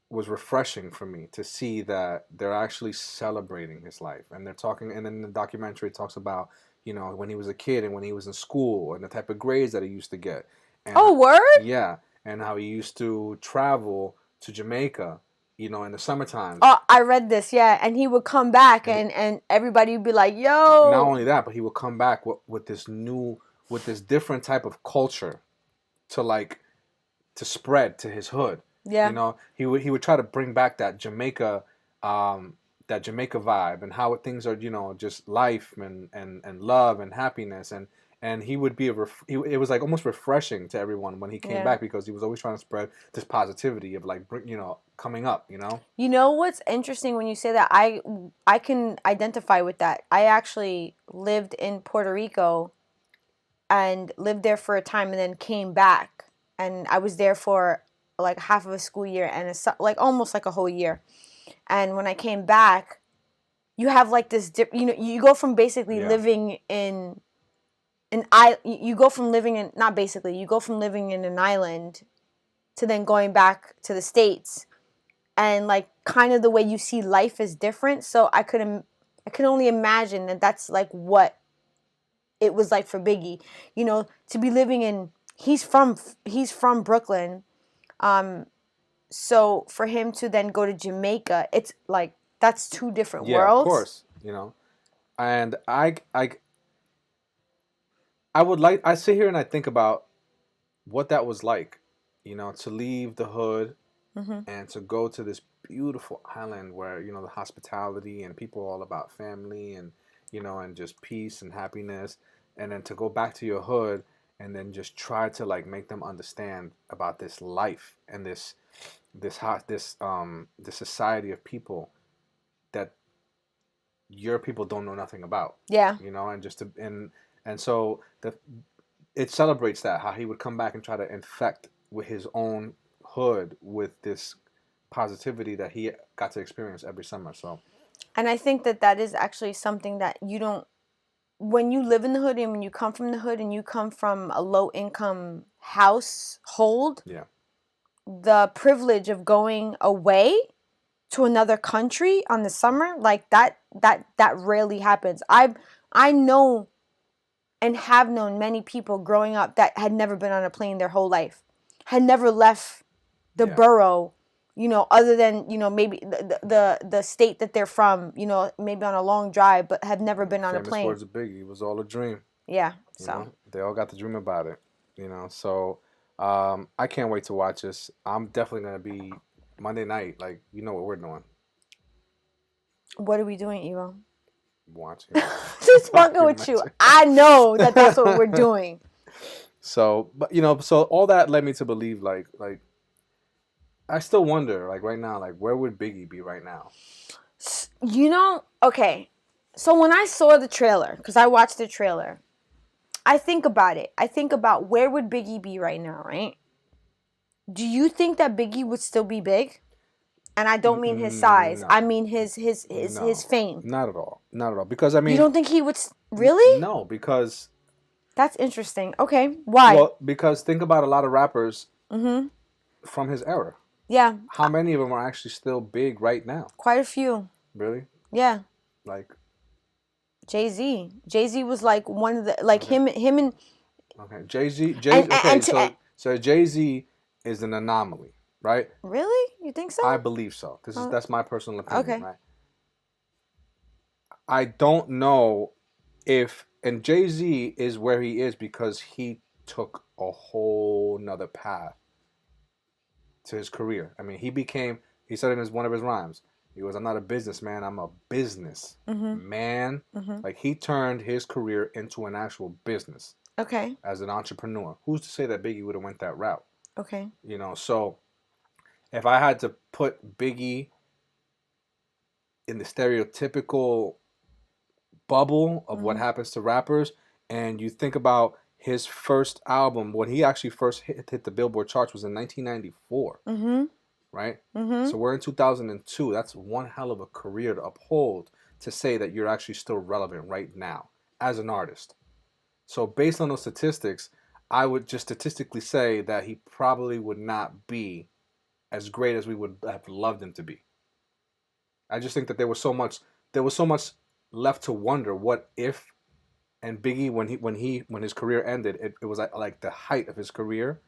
was refreshing for me to see that they're actually celebrating his life, and they're talking, and then the documentary talks about, you know, when he was a kid and when he was in school and the type of grades that he used to get. And word? Yeah, and how he used to travel to Jamaica, you know, in the summertime. Oh, I read this, yeah, and he would come back and everybody would be like, yo. Not only that, but he would come back with this different type of culture to spread to his hood. Yeah. You know, he would try to bring back that Jamaica vibe and how things are, you know, just life and love and happiness and and he would be it was like almost refreshing to everyone when he came Yeah. back, because he was always trying to spread this positivity of like, coming up, You know what's interesting when you say that? I can identify with that. I actually lived in Puerto Rico and lived there for a time and then came back, and I was there for like half of a school year and like almost like a whole year. And when I came back, you have like this you go from basically Yeah. living in you go from living in, not basically, you go from living in an island to then going back to the States, and like kind of the way you see life is different. So I could only imagine that that's like what it was like for Biggie, to be living in, he's from Brooklyn. So for him to then go to Jamaica, it's like that's two different Yeah, worlds. of course, and I sit here and I think about what that was like, to leave the hood and to go to this beautiful island where, the hospitality and people are all about family and, and just peace and happiness. And then to go back to your hood and then just try to like make them understand about this life and this society of people that your people don't know nothing about. Yeah. And and so it celebrates that, how he would come back and try to infect with his own hood with this positivity that he got to experience every summer. So, and I think that is actually something that you don't, when you live in the hood and when you come from the hood and you come from a low income household, yeah, the privilege of going away to another country on the summer, like that rarely happens. I know and have known many people growing up that had never been on a plane their whole life, had never left the borough, other than, maybe the state that they're from, maybe on a long drive, but have never been on a plane. Famous words of Biggie, it was all a dream. Yeah, so. They all got the dream about it, so I can't wait to watch this. I'm definitely going to be Monday night, like, what we're doing. What are we doing, Evo? Watching. Just fucking with you. I know that's what we're doing. So, but so all that led me to believe, like I still wonder, like right now, like where would Biggie be right now? Okay. So when I saw the trailer, because I watched the trailer, I think about it. I think about where would Biggie be right now, right? Do you think that Biggie would still be big? And I don't mean his size. No. I mean his fame. Not at all. Not at all. Because I mean, you don't think he would really? No, because that's interesting. Okay, why? Well, because think about a lot of rappers from his era. Yeah. How many of them are actually still big right now? Quite a few. Really? Yeah. Like Jay-Z. Jay-Z was like one of the, like him and. Okay, Jay-Z. So Jay-Z is an anomaly, right? Really? You think so? I believe so. That's my personal opinion, okay. right? I don't know if, and Jay-Z is where he is because he took a whole nother path to his career. I mean, he said in one of his rhymes, he goes, "I'm not a businessman, I'm a business man." Like, he turned his career into an actual business. Okay. As an entrepreneur. Who's to say that Biggie would have went that route? Okay. So if I had to put Biggie in the stereotypical bubble of what happens to rappers, and you think about his first album, when he actually first hit the Billboard charts was in 1994. Right? So we're in 2002. That's one hell of a career to uphold, to say that you're actually still relevant right now as an artist. So based on those statistics, I would just statistically say that he probably would not be as great as we would have loved him to be. I just think that there was so much left to wonder. What if? And Biggie, when his career ended, it was like the height of his career,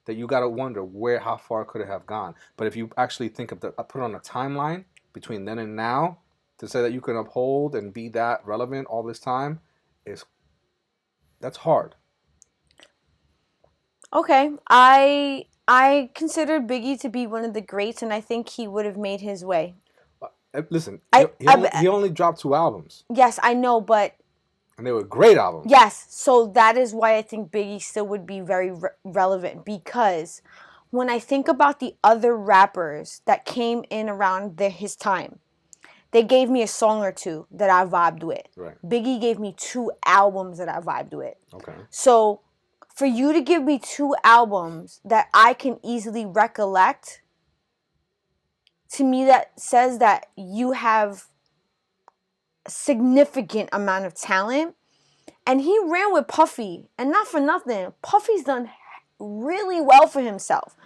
that you got to wonder how far could it have gone. But if you actually think of put on a timeline between then and now, to say that you can uphold and be that relevant all this time, that's hard. Okay, I considered Biggie to be one of the greats, and I think he would have made his way. Listen, he only dropped 2 albums. Yes, I know, but And they were great albums. Yes, so that is why I think Biggie still would be very relevant, because when I think about the other rappers that came in around his time, they gave me a song or two that I vibed with. Right. Biggie gave me 2 albums that I vibed with. Okay. So for you to give me 2 albums that I can easily recollect, to me that says that you have a significant amount of talent. And he ran with Puffy, and not for nothing, Puffy's done really well for himself.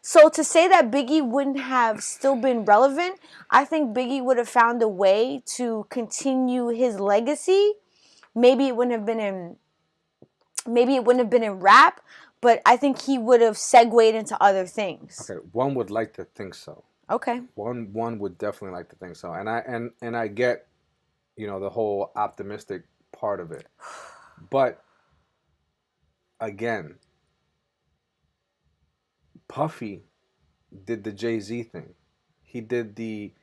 So to say that Biggie wouldn't have still been relevant, I think Biggie would have found a way to continue his legacy. Maybe it wouldn't have been in rap, but I think he would have segued into other things. Okay, one would like to think so. Okay. One would definitely like to think so. And I get, the whole optimistic part of it. But again, Puffy did the Jay-Z thing. He did the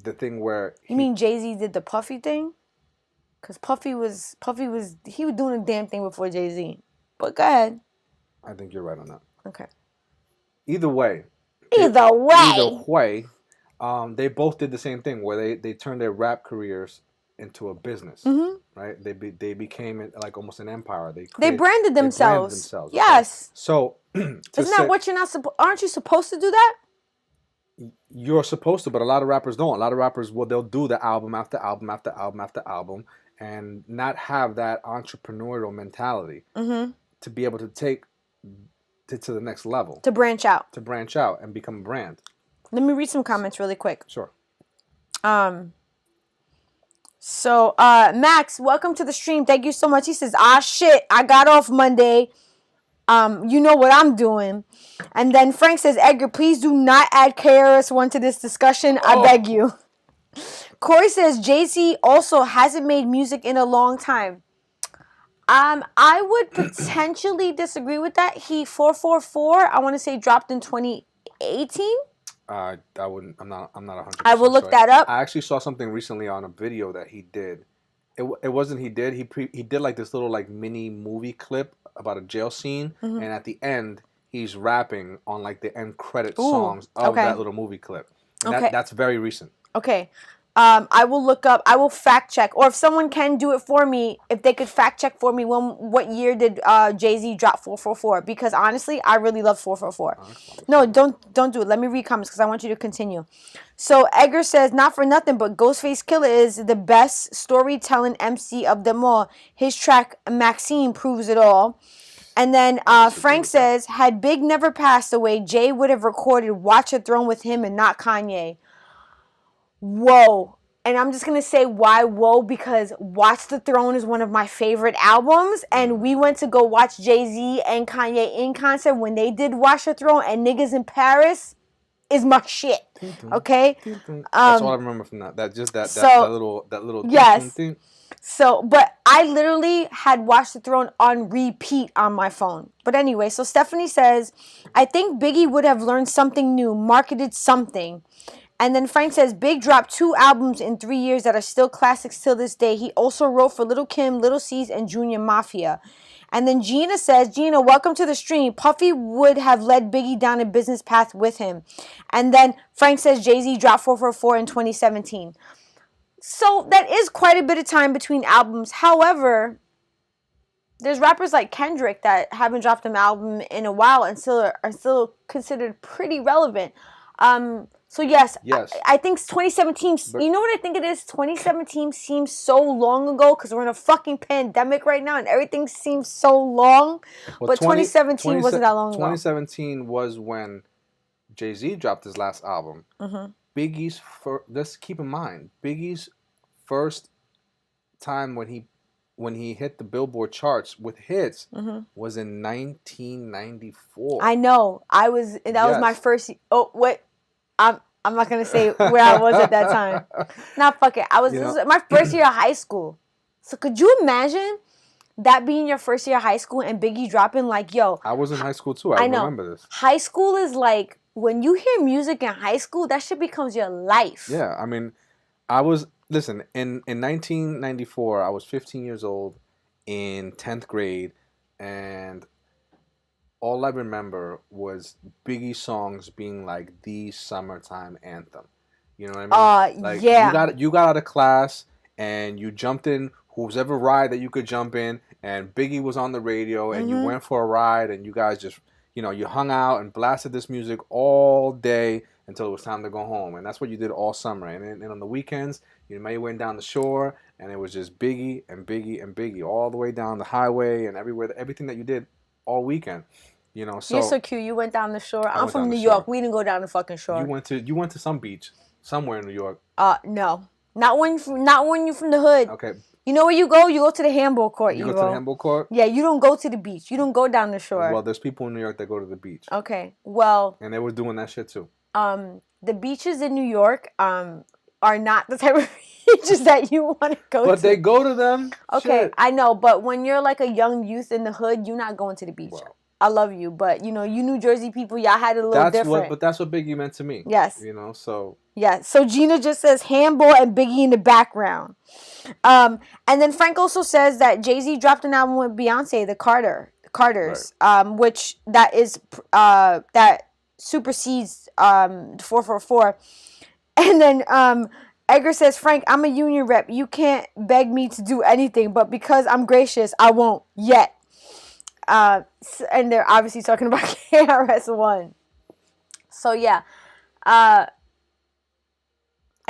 thing where You mean Jay-Z did the Puffy thing? Cause Puffy was doing a damn thing before Jay-Z. But go ahead. I think you're right on that. Okay. Either way, they both did the same thing where they turned their rap careers into a business, right? They became like almost an empire. They branded themselves. Okay? Yes. So isn't that what you're not supposed? Aren't you supposed to do that? You're supposed to, but a lot of rappers don't. A lot of rappers, they'll do the album after album after album after album, and not have that entrepreneurial mentality to be able to take to the next level. To branch out And become a brand. Let me read some comments really quick. Sure. So, Max, welcome to the stream. Thank you so much. He says, shit, I got off Monday. You know what I'm doing. And then Frank says, Edgar, please do not add KRS-One to this discussion. I beg you. Corey says, Jay-Z also hasn't made music in a long time. I would potentially disagree with that. He 444, I want to say, dropped in 2018. I wouldn't. I'm not 100%. I will look that up. I actually saw something recently on a video that he did. It wasn't he did. He did like this little like mini movie clip about a jail scene, and at the end he's rapping on like the end credit songs of that little movie clip. And that's very recent. Okay. I will look up. I will fact check, or if someone can do it for me, if they could fact check for me, what year did Jay-Z drop 444? Because honestly, I really love 444. No, don't do it. Let me read comments because I want you to continue. So Edgar says, not for nothing, but Ghostface Killah is the best storytelling MC of them all. His track Maxine proves it all. And then Frank says, had Big never passed away, Jay would have recorded Watch a Throne with him and not Kanye. Whoa. And I'm just going to say why whoa, because Watch the Throne is one of my favorite albums. And we went to go watch Jay-Z and Kanye in concert when they did Watch the Throne, and Niggas in Paris is my shit. Okay? That's all I remember from that. That little yes. thing. So, but I literally had Watch the Throne on repeat on my phone. But anyway, so Stephanie says, I think Biggie would have learned something new, marketed something. And then Frank says, Big dropped 2 albums in 3 years that are still classics till this day. He also wrote for Lil' Kim, Little C's, and Junior Mafia. And then Gina says, Gina, welcome to the stream. Puffy would have led Biggie down a business path with him. And then Frank says Jay-Z dropped 444 in 2017. So that is quite a bit of time between albums. However, there's rappers like Kendrick that haven't dropped an album in a while and are still considered pretty relevant. So yes. I think 2017, you know what I think it is? 2017 seems so long ago because we're in a fucking pandemic right now and everything seems so long. Well, but 2017 wasn't that long ago. 2017 was when Jay-Z dropped his last album. Biggie's let's keep in mind, Biggie's first time when he hit the Billboard charts with hits was in 1994. I know. That was my first. Oh wait, I'm not gonna say where I was at that time. Nah, fuck it. This was my first year of high school. So could you imagine that being your first year of high school and Biggie dropping like, yo? I was in high school too. I remember this. High school is like when you hear music in high school, that shit becomes your life. Yeah, I mean, I was listen, in 1994, I was 15 years old in 10th grade, and all I remember was Biggie songs being like the summertime anthem. You know what I mean? Like Yeah. you got out of class and you jumped in whoever ride that you could jump in, and Biggie was on the radio, and you went for a ride, and you guys just you hung out and blasted this music all day until it was time to go home, and that's what you did all summer. And on the weekends, you may went down the shore, and it was just Biggie and Biggie and Biggie all the way down the highway and everywhere, everything that you did all weekend. So you're so cute. You went down the shore. I'm went from down New the York. shore. We didn't go down the fucking shore. you went to some beach somewhere in New York. No, not when you from the hood. Okay. You know where you go? You go to the handball court. You go to the handball court? Yeah, you don't go to the beach. You don't go down the shore. Well, there's people in New York that go to the beach. Okay. Well, and they were doing that shit too. The beaches in New York are not the type of beaches that you want to go to. But they go to them. Okay, Shit. I know, but when you're like a young youth in the hood, you're not going to the beach. Well, I love you, but you New Jersey people, y'all had it a little different. But that's what Biggie meant to me. Yes. So. Yeah. So Gina just says handball and Biggie in the background. And then Frank also says that Jay-Z dropped an album with Beyonce, the Carters, right. Which that supersedes 444. And then Edgar says, Frank, I'm a union rep. You can't beg me to do anything, but because I'm gracious, I won't yet. And they're obviously talking about KRS-One. So yeah, I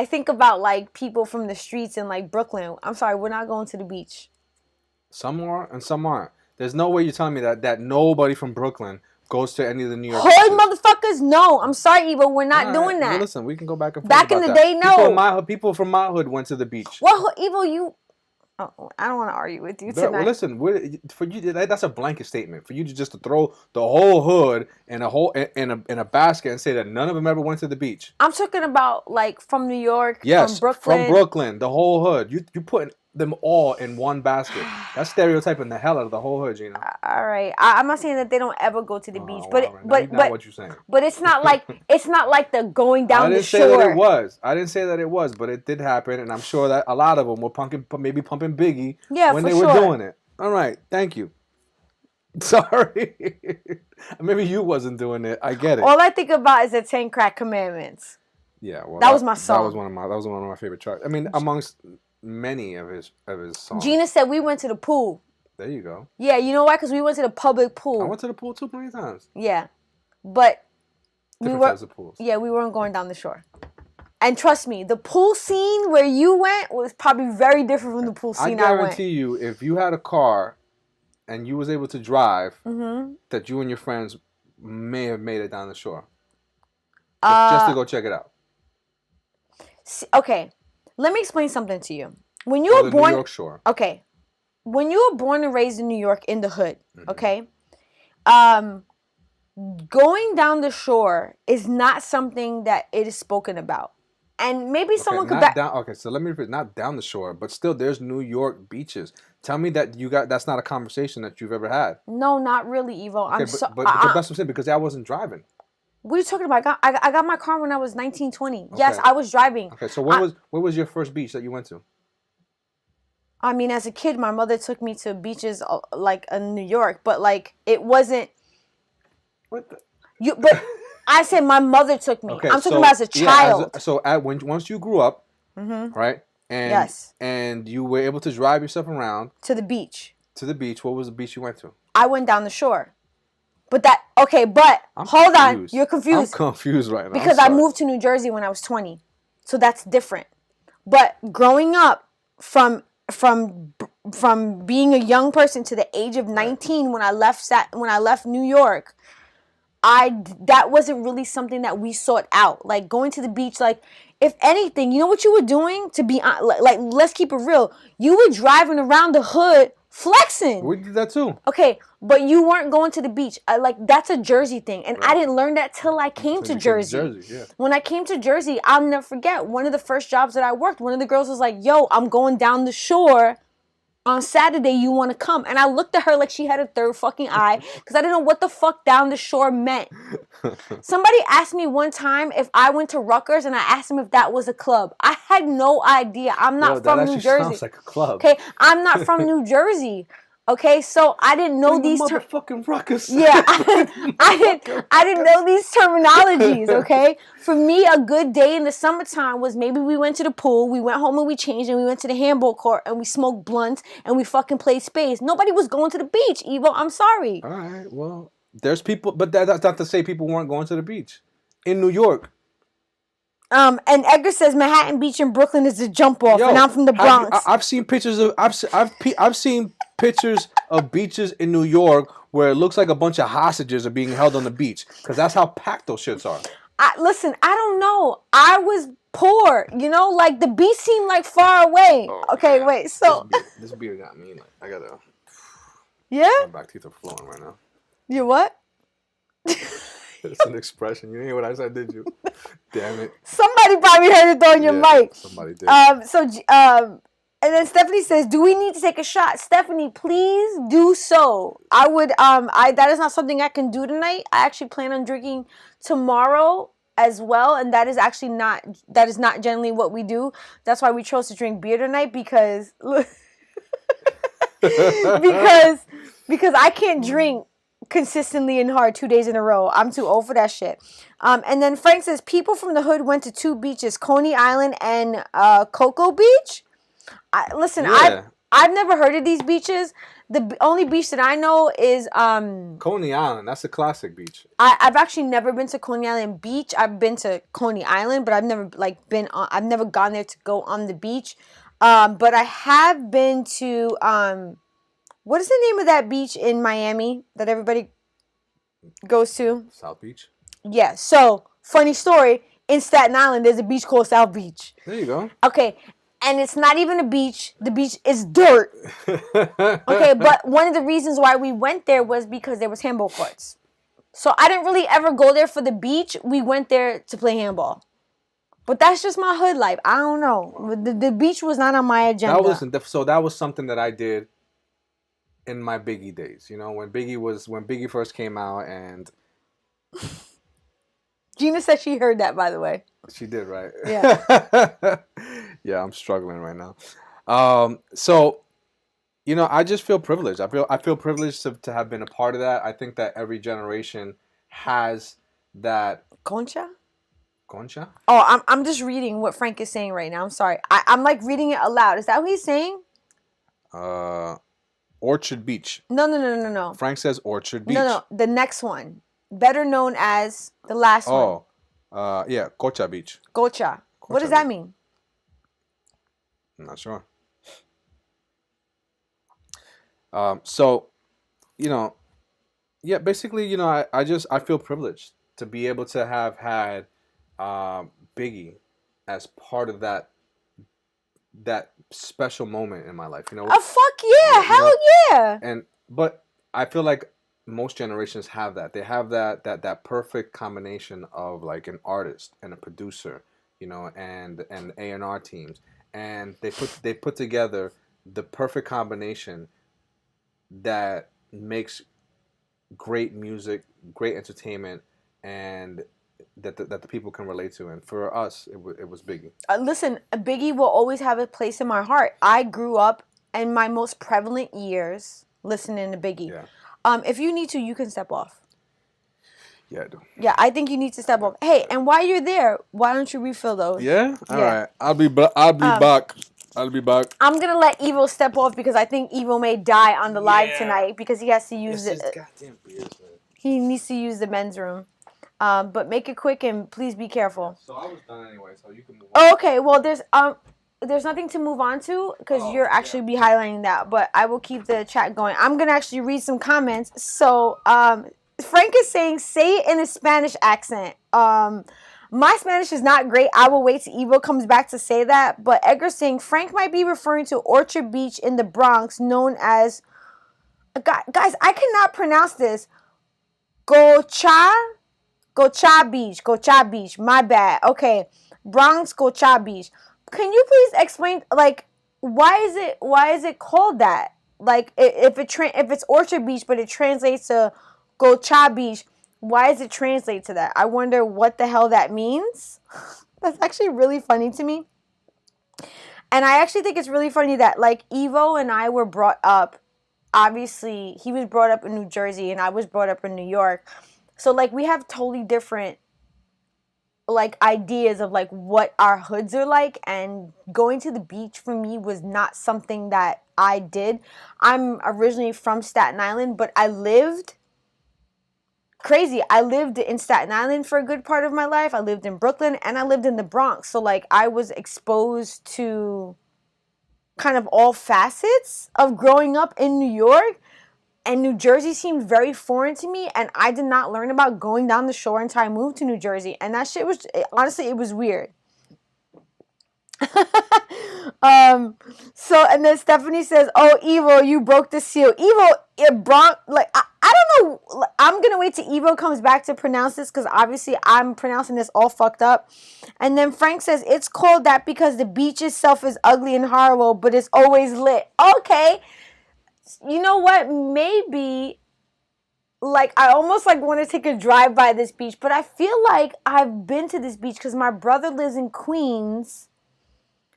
think about like people from the streets in like Brooklyn. I'm sorry, we're not going to the beach. Some are and some aren't. There's no way you're telling me that nobody from Brooklyn goes to any of the New York hood motherfuckers. No, I'm sorry, Evo, we're not doing that. Well, listen, we can go back and forth. Back in the day, no. People from my hood went to the beach. Well, Evo, you. Oh, I don't want to argue with you tonight. Well, listen, for you, that's a blanket statement. For you to just throw the whole hood in a basket and say that none of them ever went to the beach. I'm talking about like from New York, yes, from Brooklyn, the whole hood. You putting them all in one basket. That's stereotyping the hell out of the whole hood, Gina. All right, I'm not saying that they don't ever go to the beach, but what you're saying. But it's not like the going down the shore. I didn't say that it was. I didn't say that it was, but it did happen, and I'm sure that a lot of them were pumping Biggie when they were doing it. All right, thank you. Sorry, maybe you wasn't doing it. I get it. All I think about is the 10 Crack Commandments. Yeah, well, that was my song. That was one of my favorite tracks. I mean, amongst many of his songs. Gina said we went to the pool. There you go. Yeah, you know why? Because we went to the public pool. I went to the pool too many times. Yeah, but different types of pools. Yeah, we weren't going down the shore. And trust me, the pool scene where you went was probably very different from the pool scene I went. I guarantee you, if you had a car and you was able to drive, that you and your friends may have made it down the shore. Just to go check it out. Okay. Let me explain something to you. When you were born, New York Shore. Okay, when you were born and raised in New York in the hood, okay, going down the shore is not something that it is spoken about, and maybe someone could Okay, so let me repeat, not down the shore, but still, there's New York beaches. Tell me that that's not a conversation that you've ever had. No, not really, Evo. Okay, but that's what I'm saying, because I wasn't driving. What are you talking about? I got my car when I was 19, 20. Okay. Yes, I was driving. Okay, so where was your first beach that you went to? I mean, as a kid, my mother took me to beaches like in New York, but like it wasn't. What the? But I said my mother took me. Okay, I'm talking about as a child. Yeah, once you grew up, right? And yes. And you were able to drive yourself around to the beach. To the beach. What was the beach you went to? I went down the shore. But hold on, you're confused. I'm confused right now. Because I moved to New Jersey when I was 20. So that's different. But growing up from being a young person to the age of 19 when I left New York, that wasn't really something that we sought out. Like going to the beach, like if anything, you know what you were doing, to be like let's keep it real. You were driving around the hood flexing. We did that too. Okay, but you weren't going to the beach. That's a Jersey thing. And I didn't learn that till I came to Jersey. Yeah. When I came to Jersey, I'll never forget, one of the first jobs that I worked, one of the girls was like, yo, I'm going down the shore on Saturday you want to come. And I looked at her like she had a third fucking eye because I didn't know what the fuck down the shore meant. Somebody asked me one time if I went to Rutgers, and I asked him if that was a club. I had no idea. I'm not from New Jersey. Sounds like a club. Okay, I'm not from New Jersey. Okay, so I didn't know these motherfucking Rutgers. Yeah, I didn't know these terminologies. Okay, for me, a good day in the summertime was maybe we went to the pool, we went home and we changed, and we went to the handball court and we smoked blunts and we fucking played spades. Nobody was going to the beach, Evo. I'm sorry. All right, well, there's people, but that's not to say people weren't going to the beach in New York. And Edgar says Manhattan Beach in Brooklyn is a jump off, and I'm from the Bronx. I've seen pictures of I've seen pictures of beaches in New York where it looks like a bunch of hostages are being held on the beach because that's how packed those shits are. Listen, I don't know. I was poor, you know, like the beach seemed like far away. Oh, okay, man. wait. So this beer got me. Like, I gotta. Yeah. My back teeth are flowing right now. You what? It's an expression. You didn't hear what I said, did you? Damn it. Somebody probably heard it on your mic. Somebody did. And then Stephanie says, "Do we need to take a shot?" Stephanie, please do so. I would. That is not something I can do tonight. I actually plan on drinking tomorrow as well, and that is actually not. That is not generally what we do. That's why we chose to drink beer tonight because because I can't drink consistently and hard 2 days in a row. I'm too old for that shit. And then Frank says people from the hood went to two beaches, Coney Island and Cocoa Beach. Listen, yeah. I've never heard of these beaches. The only beach that I know is Coney Island. That's a classic beach. I've actually never been to Coney Island Beach. I've been to Coney Island, but I've never I've never gone there to go on the beach. But I have been to what is the name of that beach in Miami that everybody goes to? South Beach? Yeah. So, funny story. In Staten Island, there's a beach called South Beach. There you go. Okay. And it's not even a beach. The beach is dirt. Okay. But one of the reasons why we went there was because there was handball courts. So, I didn't really ever go there for the beach. We went there to play handball. But that's just my hood life. I don't know. The beach was not on my agenda. So that was something that I did in my Biggie days, you know, when Biggie first came out, and Gina said she heard that, by the way. She did, right? Yeah. Yeah, I'm struggling right now. So, you know, I just feel privileged. I feel privileged to have been a part of that. I think that every generation has that. Concha? Oh, I'm just reading what Frank is saying right now. I'm sorry. I'm like reading it aloud. Is that what he's saying? Orchard Beach. No. Frank says Orchard Beach. No. The next one. Better known as the last one. Yeah, Cocha Beach. Cocha. What does that mean? I'm not sure. So, you know, yeah, basically, you know, I feel privileged to be able to have had Biggie as part of that special moment in my life, you know. Oh fuck yeah, hell yeah. But I feel like most generations have that. They have that perfect combination of like an artist and a producer, you know, and A&R teams, and they put together the perfect combination that makes great music, great entertainment, and that the people can relate to. And for us, it was Biggie. Listen, Biggie will always have a place in my heart. I grew up in my most prevalent years listening to Biggie. Yeah. If you need to, you can step off. Yeah, I do. Yeah, I think you need to step off. Hey, and while you're there, why don't you refill those? Yeah? All right. I'll be back. I'll be back. I'm going to let Evo step off because I think Evo may die on the live tonight because he has to use it. Goddamn beers, man. He needs to use the men's room. But make it quick and please be careful. So I was done anyway, so you can move on. Okay, well, there's nothing to move on to because you're actually be highlighting that. But I will keep the chat going. I'm going to actually read some comments. So Frank is saying, say it in a Spanish accent. My Spanish is not great. I will wait till Evo comes back to say that. But Edgar's saying Frank might be referring to Orchard Beach in the Bronx, known as, guys, I cannot pronounce this. Cocha Beach. My bad. Okay. Bronx Cocha Beach. Can you please explain, like, why is it called that? Like if it's Orchard Beach, but it translates to Gocha Beach, why does it translate to that? I wonder what the hell that means. That's actually really funny to me. And I actually think it's really funny that like Evo and I were brought up. Obviously, he was brought up in New Jersey and I was brought up in New York. So like we have totally different like ideas of like what our hoods are like, and going to the beach for me was not something that I did. I'm originally from Staten Island, but I lived in Staten Island for a good part of my life. I lived in Brooklyn and I lived in the Bronx. So like I was exposed to kind of all facets of growing up in New York. And New Jersey seemed very foreign to me, and I did not learn about going down the shore until I moved to New Jersey. And that shit was, honestly, it was weird. So, and then Stephanie says, oh, Evo, you broke the seal. Evo, I don't know. I'm going to wait till Evo comes back to pronounce this, because obviously I'm pronouncing this all fucked up. And then Frank says, it's called that because the beach itself is ugly and horrible, but it's always lit. Okay. You know what? Maybe, like, I almost, like, want to take a drive by this beach, but I feel like I've been to this beach because my brother lives in Queens.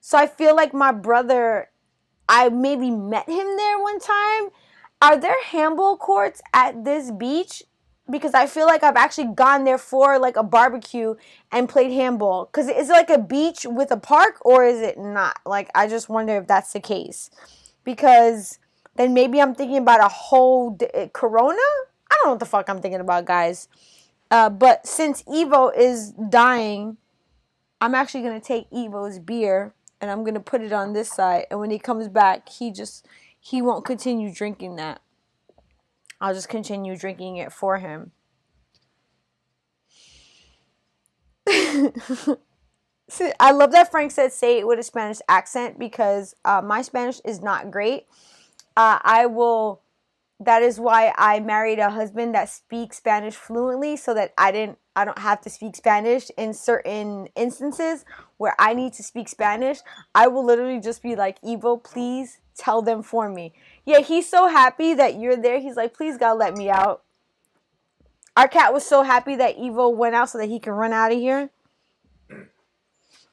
So I feel like my brother, I maybe met him there one time. Are there handball courts at this beach? Because I feel like I've actually gone there for, like, a barbecue and played handball. Because is it, like, a beach with a park, or is it not? Like, I just wonder if that's the case. Because then maybe I'm thinking about a whole Corona? I don't know what the fuck I'm thinking about, guys. But since Evo is dying, I'm actually going to take Evo's beer and I'm going to put it on this side. And when he comes back, he won't continue drinking that. I'll just continue drinking it for him. See, I love that Frank said say it with a Spanish accent, because my Spanish is not great. That is why I married a husband that speaks Spanish fluently, so that I don't have to speak Spanish in certain instances where I need to speak Spanish. I will literally just be like, Evo, please tell them for me. Yeah, he's so happy that you're there. He's like, please God, let me out. Our cat was so happy that Evo went out so that he can run out of here.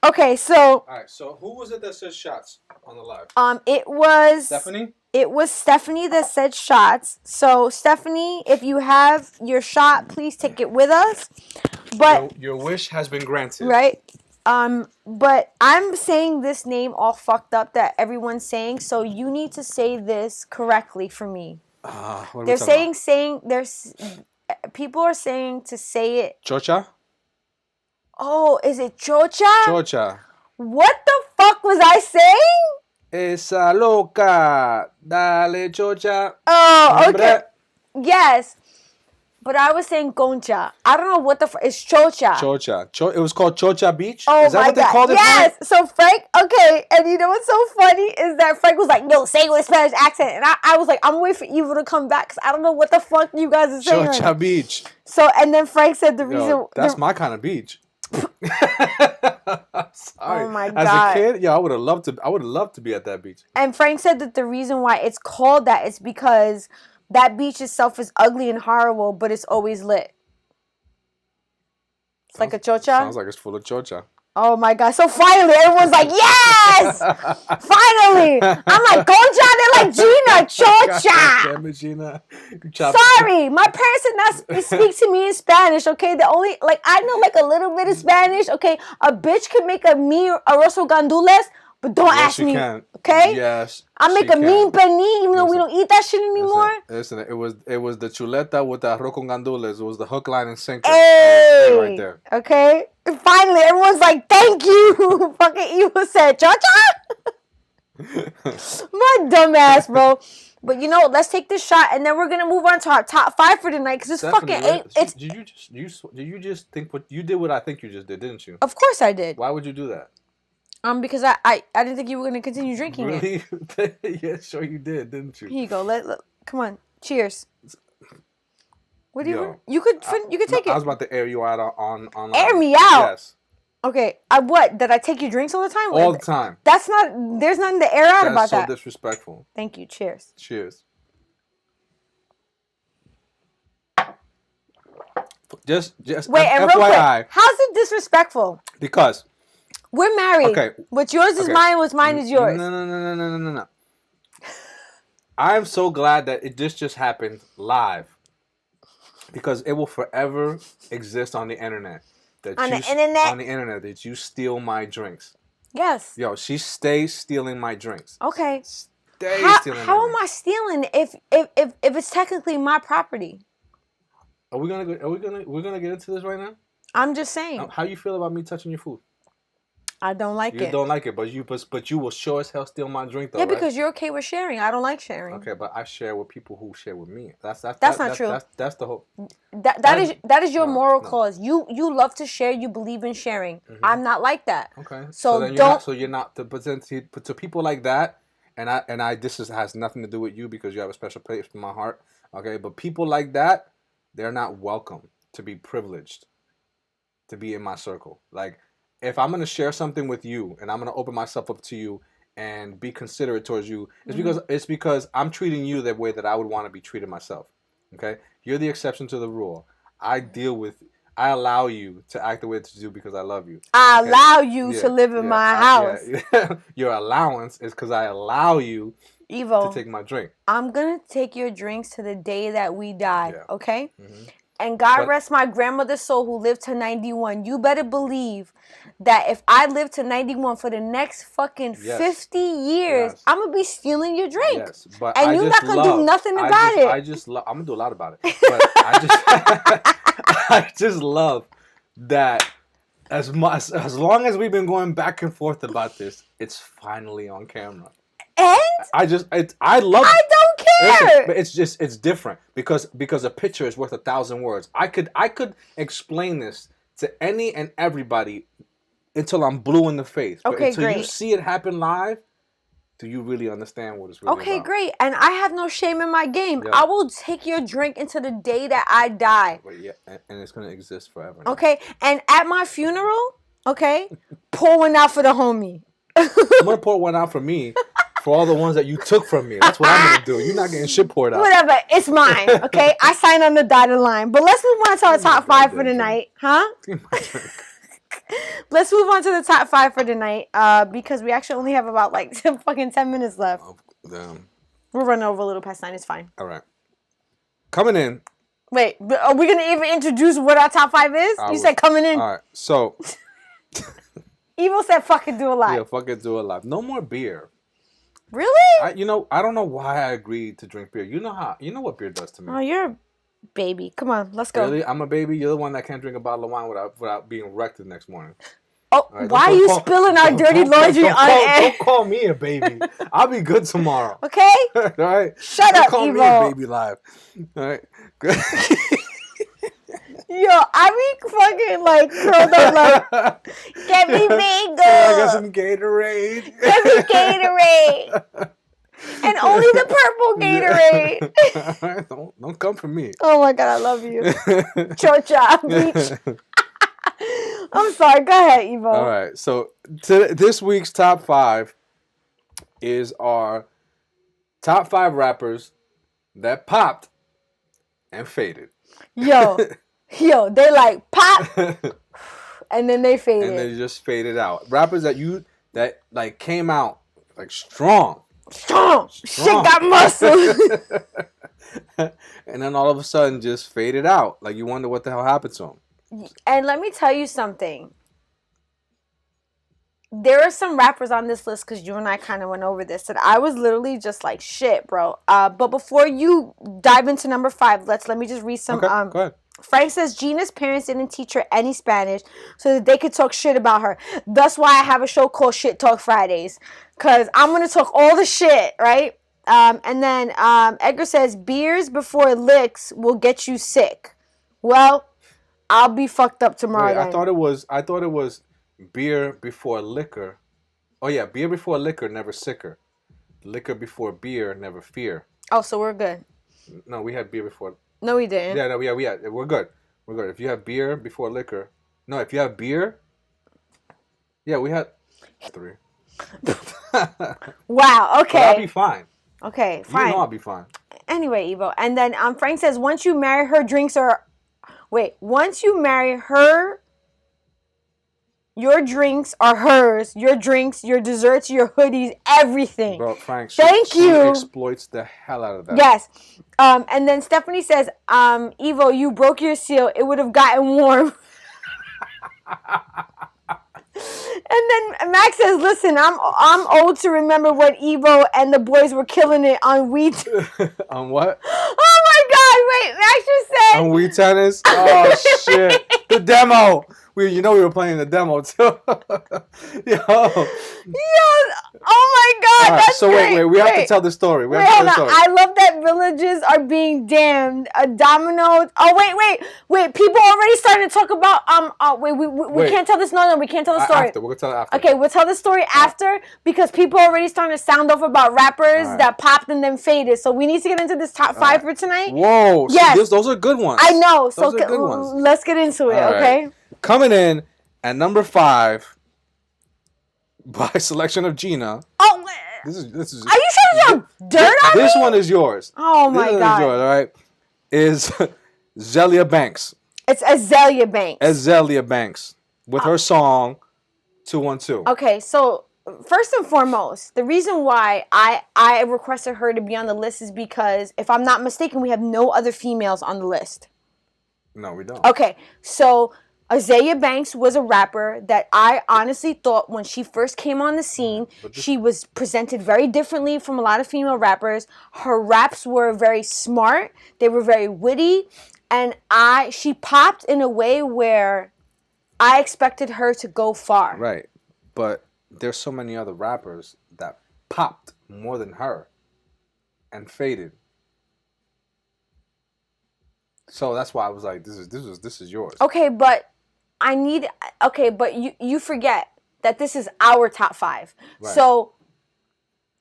Okay, so. All right, so who was it that said shots on the live? It was Stephanie? It was Stephanie that said shots. So, Stephanie, if you have your shot, please take it with us. But your wish has been granted. Right? But I'm saying this name all fucked up that everyone's saying, so you need to say this correctly for me. They're people are saying to say it. Chocha? Oh, is it chocha? Chocha. What the fuck was I saying? Esa loca. Dale, chocha. Oh, okay. Yes. But I was saying concha. I don't know what the fuck. It's chocha. Chocha. It was called Chocha Beach? Oh, is that my what they God. called it? Yes. So Frank, okay. And you know what's so funny is that Frank was like, no, say it with a Spanish accent. And I was like, I'm waiting for Evo to come back because I don't know what the fuck you guys are saying. Chocha right Beach. So, and then Frank said the reason. That's my kind of beach. Sorry. Oh my God. As a kid, yeah, I would have loved to be at that beach. And Frank said that the reason why it's called that is because that beach itself is ugly and horrible, but it's always lit. It's like a chocha? Sounds like it's full of chocha. Oh my God. So finally, everyone's like, yes! Finally! I'm like, concha, they're like, Gina, chocha! Damn it, Gina. Sorry, my parents did not speak to me in Spanish, okay? The only, like, I know like a little bit of Spanish, okay? A bitch can make a mean arroz con gandules, but don't ask me, okay? Yes, I make a mean pernil, even though we don't eat that shit anymore. Listen, it was the chuleta with the arroz con gandules. It was the hook, line, and sinker. Hey! Right there. Okay? And finally, everyone's like, thank you! Fucking Evo said, cha-cha! My dumb ass, bro. But you know, let's take this shot, and then we're gonna move on to our top 5 for tonight, because it's Stephanie, fucking 8. It's... Did you just think what you did? What I think you just did, didn't you? Of course I did. Why would you do that? Because I didn't think you were gonna continue drinking it. Really? Yeah, sure you did, didn't you? Here you go. Let come on. Cheers. What do you? You could take it. I was about to air you out on. Air me out. Yes. Okay, what? Did I take your drinks all the time? All the time. That's not. There's nothing to air out about That's so that. disrespectful. Thank you. Cheers. Cheers. Just wait, and real FYI. quick, how's it disrespectful? Because we're married. Okay. What's yours is mine. What's mine is yours. No. I'm so glad that it just happened live, because it will forever exist on the internet. On the internet that you steal my drinks. Yes. Yo, she stays stealing my drinks. Okay. Stealing. How am I stealing if it's technically my property? We're gonna get into this right now? I'm just saying. How you feel about me touching your food? I don't like it. You don't like it, but you will sure as hell steal my drink though. Yeah, right? because you're okay with sharing. I don't like sharing. Okay, but I share with people who share with me. That's not true. That's the whole. That is your moral clause. You love to share. You believe in sharing. Mm-hmm. I'm not like that. Okay. So then don't. You're not to present to people like that. And I has nothing to do with you, because you have a special place in my heart. Okay, but people like that, they're not welcome to be privileged to be in my circle. Like, if I'm gonna share something with you and I'm gonna open myself up to you and be considerate towards you, it's because I'm treating you the way that I would want to be treated myself. Okay, you're the exception to the rule. I allow you to act the way that you do because I love you. I allow you to live in my house. Yeah. Your allowance is because I allow you Evo, to take my drink. I'm gonna take your drinks to the day that we die. Yeah. Okay. Mm-hmm. And God rest my grandmother's soul who lived to 91. You better believe that if I live to 91 for the next fucking 50 years, I'm going to be stealing your drink. Yes, but and you're not going to do nothing about it. I'm going to do a lot about it. But I just love that as long as we've been going back and forth about this, it's finally on camera. And I love it. I don't care. It's different because a picture is worth 1,000 words. I could explain this to any and everybody until I'm blue in the face. But until you see it happen live, do you really understand what it's really about? Okay, great. And I have no shame in my game. Yeah. I will take your drink into the day that I die. But yeah, and it's gonna exist forever. Okay, and at my funeral, pour one out for the homie. I'm gonna pour one out for me. For all the ones that you took from me. That's what I'm going to do. You're not getting shit poured out. Whatever. It's mine. Okay? I signed on the dotted line. But let's move on to our top 5 for the night. Huh? Let's move on to the top 5 for the night. Because we actually only have about like 10 minutes left. Oh, damn. We're running over a little past 9. It's fine. All right. Coming in. Wait. Are we going to even introduce what our top 5 is? You said coming in. All right. So. Evo said fucking do a lot. Yeah, fucking do a lot. No more beer. Really? I don't know why I agreed to drink beer. You know what beer does to me. Oh, you're a baby. Come on, let's go. Really? I'm a baby? You're the one that can't drink a bottle of wine without being wrecked the next morning. Oh, right, why are you spilling our dirty laundry on air? Don't call me a baby. I'll be good tomorrow. Okay? All right? Shut up, call Evo. Me a baby live. All right? Yo, I be fucking like curled up like, get me bagel. I got some Gatorade. Get me Gatorade. And only the purple Gatorade. Don't come for me. Oh my God, I love you. Chocha, bitch. I'm sorry. Go ahead, Evo. All right. So this week's top 5 is our top 5 rappers that popped and faded. Yo, they like pop, and then they faded. And they just faded out. Rappers that like came out like strong. Shit got muscle. And then all of a sudden just faded out. Like you wonder what the hell happened to them. And let me tell you something. There are some rappers on this list, because you and I kind of went over this, that I was literally just like, shit, bro. But before you dive into number 5, let me just read some. Okay, go ahead. Frank says Gina's parents didn't teach her any Spanish so that they could talk shit about her. That's why I have a show called Shit Talk Fridays, because I'm going to talk all the shit, right? And then Edgar says beers before licks will get you sick. Well, I'll be fucked up tomorrow. Wait, I thought it was beer before liquor. Oh yeah, beer before liquor, never sicker. Liquor before beer, never fear. Oh, so we're good. No, we had beer before. No, we didn't. Yeah, no, we had. We're good. We're good. If you have beer before liquor, no, if you have beer Yeah, we had 3. Wow. But I'll Okay. be fine. Okay. You Fine. know I'll be fine. Anyway, Evo. And then Frank says, once you marry her, drinks are. Wait. Once you marry her, your drinks are hers. Your drinks, your desserts, your hoodies, everything. Bro, Frank, Thank she you. exploits the hell out of that. Yes. And then Stephanie says, Evo, you broke your seal. It would have gotten warm. And then Max says, listen, I'm old to remember when Evo and the boys were killing it on Wheat. On what? Oh my God! Wait, Max just said On Wii Tennis? Oh shit! The demo. We were playing the demo too. Yo. Oh my God! All right, That's so great. wait. We have to tell the story. We Wait, have to hold tell on. the story. I love that villages are being damned. Dominoes. Oh wait. People already starting to talk about we Wait. can't tell this. No, we can't tell the story. After we're gonna tell it after. Okay, we'll tell the story after because people are already starting to sound off about rappers Right. that popped and then faded. So we need to get into this top 5 for tonight. Whoa! Yes. See, those are good ones. I know. So Those are good ones. let's get into it. All right. Okay. Coming in at number 5 by selection of Gina. Oh, This is. are you trying to throw dirt on me? This one is yours. Oh my This one God. is yours. All right. Is Zelia Banks. It's Azalea Banks. Azalea Banks with her song 212. Okay, so first and foremost, the reason why I requested her to be on the list is because, if I'm not mistaken, we have no other females on the list. No, we don't. Okay, so Azalea Banks was a rapper that I honestly thought when she first came on the scene, she was presented very differently from a lot of female rappers. Her raps were very smart. They were very witty. And she popped in a way where I expected her to go far. Right. But there's so many other rappers that popped more than her and faded. So that's why I was like, this is yours. Okay, but you forget that this is our top 5. Right. So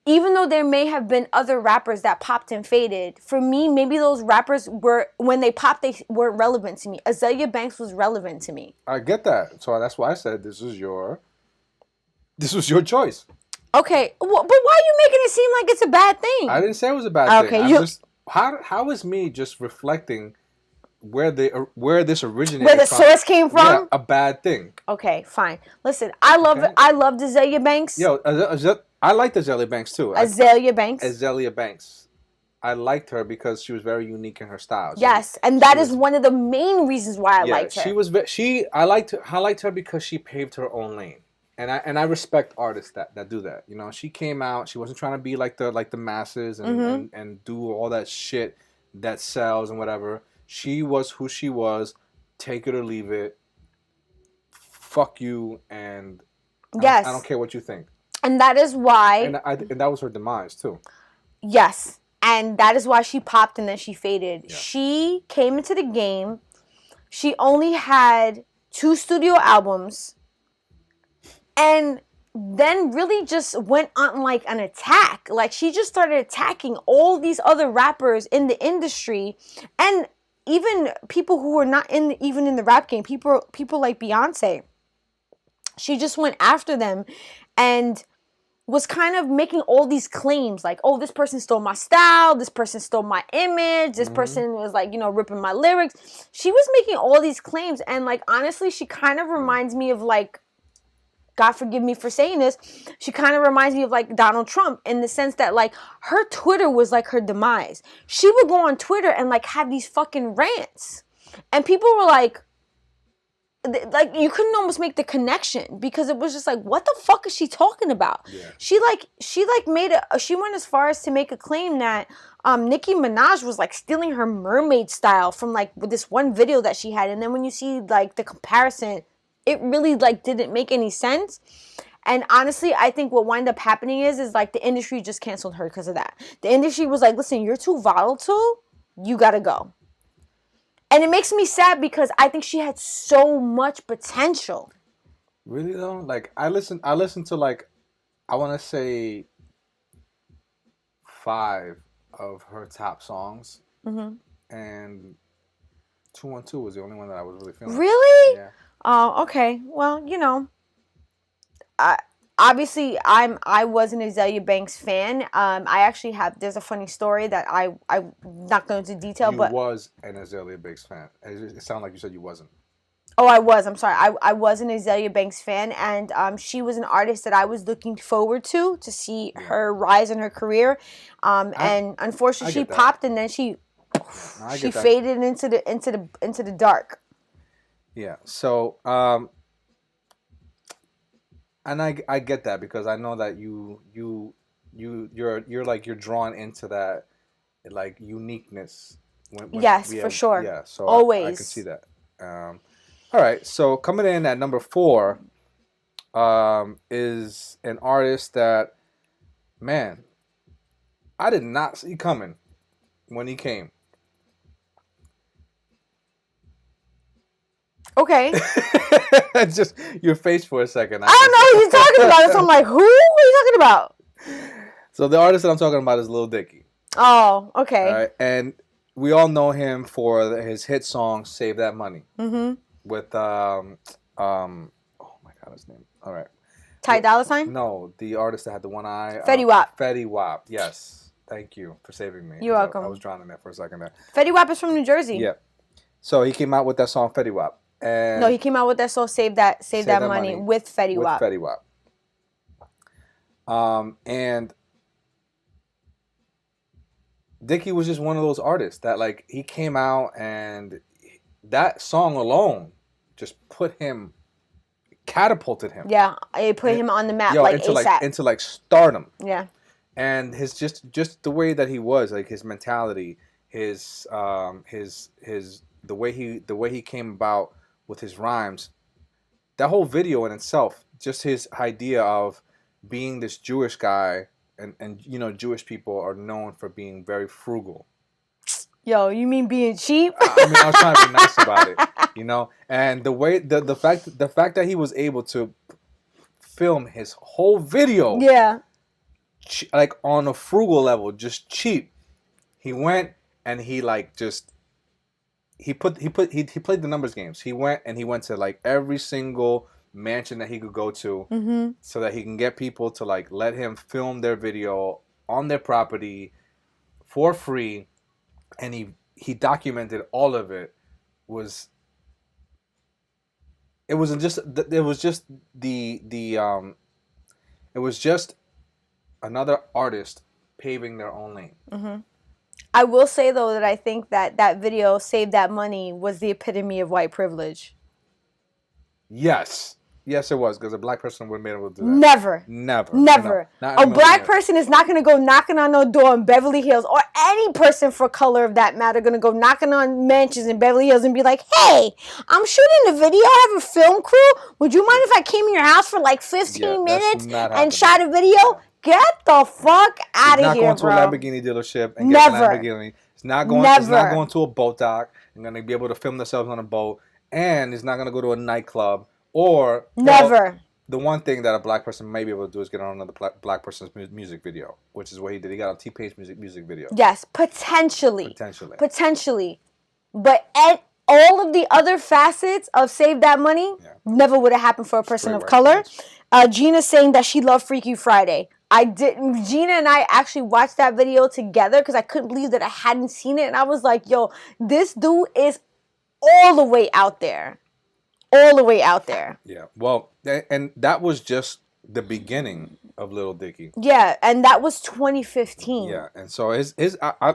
even though there may have been other rappers that popped and faded, for me, maybe those rappers when they popped, they weren't relevant to me. Azalea Banks was relevant to me. I get that. So that's why I said this was your choice. Okay, but why are you making it seem like it's a bad thing? I didn't say it was a bad thing. Okay, how is me just reflecting where this originated where the from, source came from? a bad thing. Okay, fine. Listen, I loved Azalea Banks. Yo, I liked Azalea Banks too. Azalea Banks. Azalea Banks. I liked her because she was very unique in her style. Yes, and that is one of the main reasons why I liked her. I liked her because she paved her own lane. And I respect artists that do that. You know, she came out, she wasn't trying to be like the masses and do all that shit that sells and whatever. She was who she was. Take it or leave it. Fuck you, and yes, I don't care what you think. And that is why. And that was her demise too. Yes, and that is why she popped and then she faded. Yeah. She came into the game. She only had 2 studio albums, and then really just went on like an attack. Like she just started attacking all these other rappers in the industry, and even people who were not even in the rap game. People like Beyonce. She just went after them, and was kind of making all these claims like, oh, this person stole my style, this person stole my image, this person was like, ripping my lyrics. She was making all these claims, and like honestly, she kind of reminds me of like, God forgive me for saying this, she kind of reminds me of like Donald Trump in the sense that like her Twitter was like her demise. She would go on Twitter and like have these fucking rants, and people were like you couldn't almost make the connection because it was just like, what the fuck is she talking about? Yeah. She went as far as to make a claim that Nicki Minaj was like stealing her mermaid style from like this one video that she had, and then when you see like the comparison, it really like didn't make any sense. And honestly, I think what wound up happening is like the industry just canceled her because of that. The industry was like, listen, you're too volatile, you gotta go. And it makes me sad because I think she had so much potential. Really though? Like I listened to like, I want to say 5 of her top songs. And 212 was the only one that I was really feeling. Really? Yeah. Oh, okay. Well, Obviously I was an Azalea Banks fan. I actually have, there's a funny story that I'm not going into detail, You but was an Azalea Banks fan. It sounded like you said you wasn't. oh, I was. I'm sorry. I was an Azalea Banks fan, and she was an artist that I was looking forward to see her rise in her career. And unfortunately, she get that. popped, and then she I get that. faded into the dark. Yeah. So, and I get that because I know that you're like you're drawn into that like uniqueness. When Yes, we for have, sure. Yeah. So I can Always. see that. All right. So coming in at number 4, is an artist that, man, I did not see coming when he came. Okay. Just your face for a second. I don't know who you're talking about. So I'm like, who are you talking about? So the artist that I'm talking about is Lil Dicky. Oh, okay. All right, and we all know him for his hit song "Save That Money" with oh my god, his name. All right, Ty Dolla $ign? No, the artist that had the one eye. Fetty Wap. Fetty Wap. Yes, thank you for saving me. You're welcome. I was drowning there for a second there. Fetty Wap is from New Jersey. Yeah. So he came out with that song Fetty Wap. And no, he came out with that song Save That Money with Fetty Wap. Fetty Wap. And Dicky was just one of those artists that like he came out and that song alone just catapulted him. Yeah, it put him on the map like ASAP. Into like stardom. Yeah. And his just the way that he was, like his mentality, his the way he came about with his rhymes, that whole video in itself, just his idea of being this Jewish guy, and you know Jewish people are known for being very frugal. Yo, you mean being cheap? I mean, I was trying to be nice about it, you know. And the way the fact that he was able to film his whole video, yeah, like on a frugal level, just cheap. He went and he like just. He played the numbers games. He went to like every single mansion that he could go to, so that he can get people to like let him film their video on their property for free, and he documented all of it. It was just another artist paving their own lane. I will say though that I think that video Save That Money was the epitome of white privilege. Yes, it was, because a black person would have been able to do that. Never. No, a black person is not going to go knocking on no door in Beverly Hills, or any person for color of that matter going to go knocking on mansions in Beverly Hills and be like, hey, I'm shooting a video, I have a film crew. Would you mind if I came in your house for like 15 minutes and shot a video? Yeah. Get the fuck out of here, bro. He's not going to a Lamborghini dealership and get a Lamborghini. It's not going to a boat dock and going to be able to film themselves on a boat. And he's not going to go to a nightclub. Or never. The one thing that a black person may be able to do is get on another black person's music video, which is what he did. He got on T-Pain's music video. Yes, potentially. But all of the other facets of Save That Money never would have happened for a person of color. Gina saying that she loved Freaky Friday. I didn't. Gina and I actually watched that video together because I couldn't believe that I hadn't seen it, and I was like, "Yo, this dude is all the way out there, all the way out there." Yeah. Well, and that was just the beginning of Lil Dicky. Yeah, and that was 2015. Yeah, and so I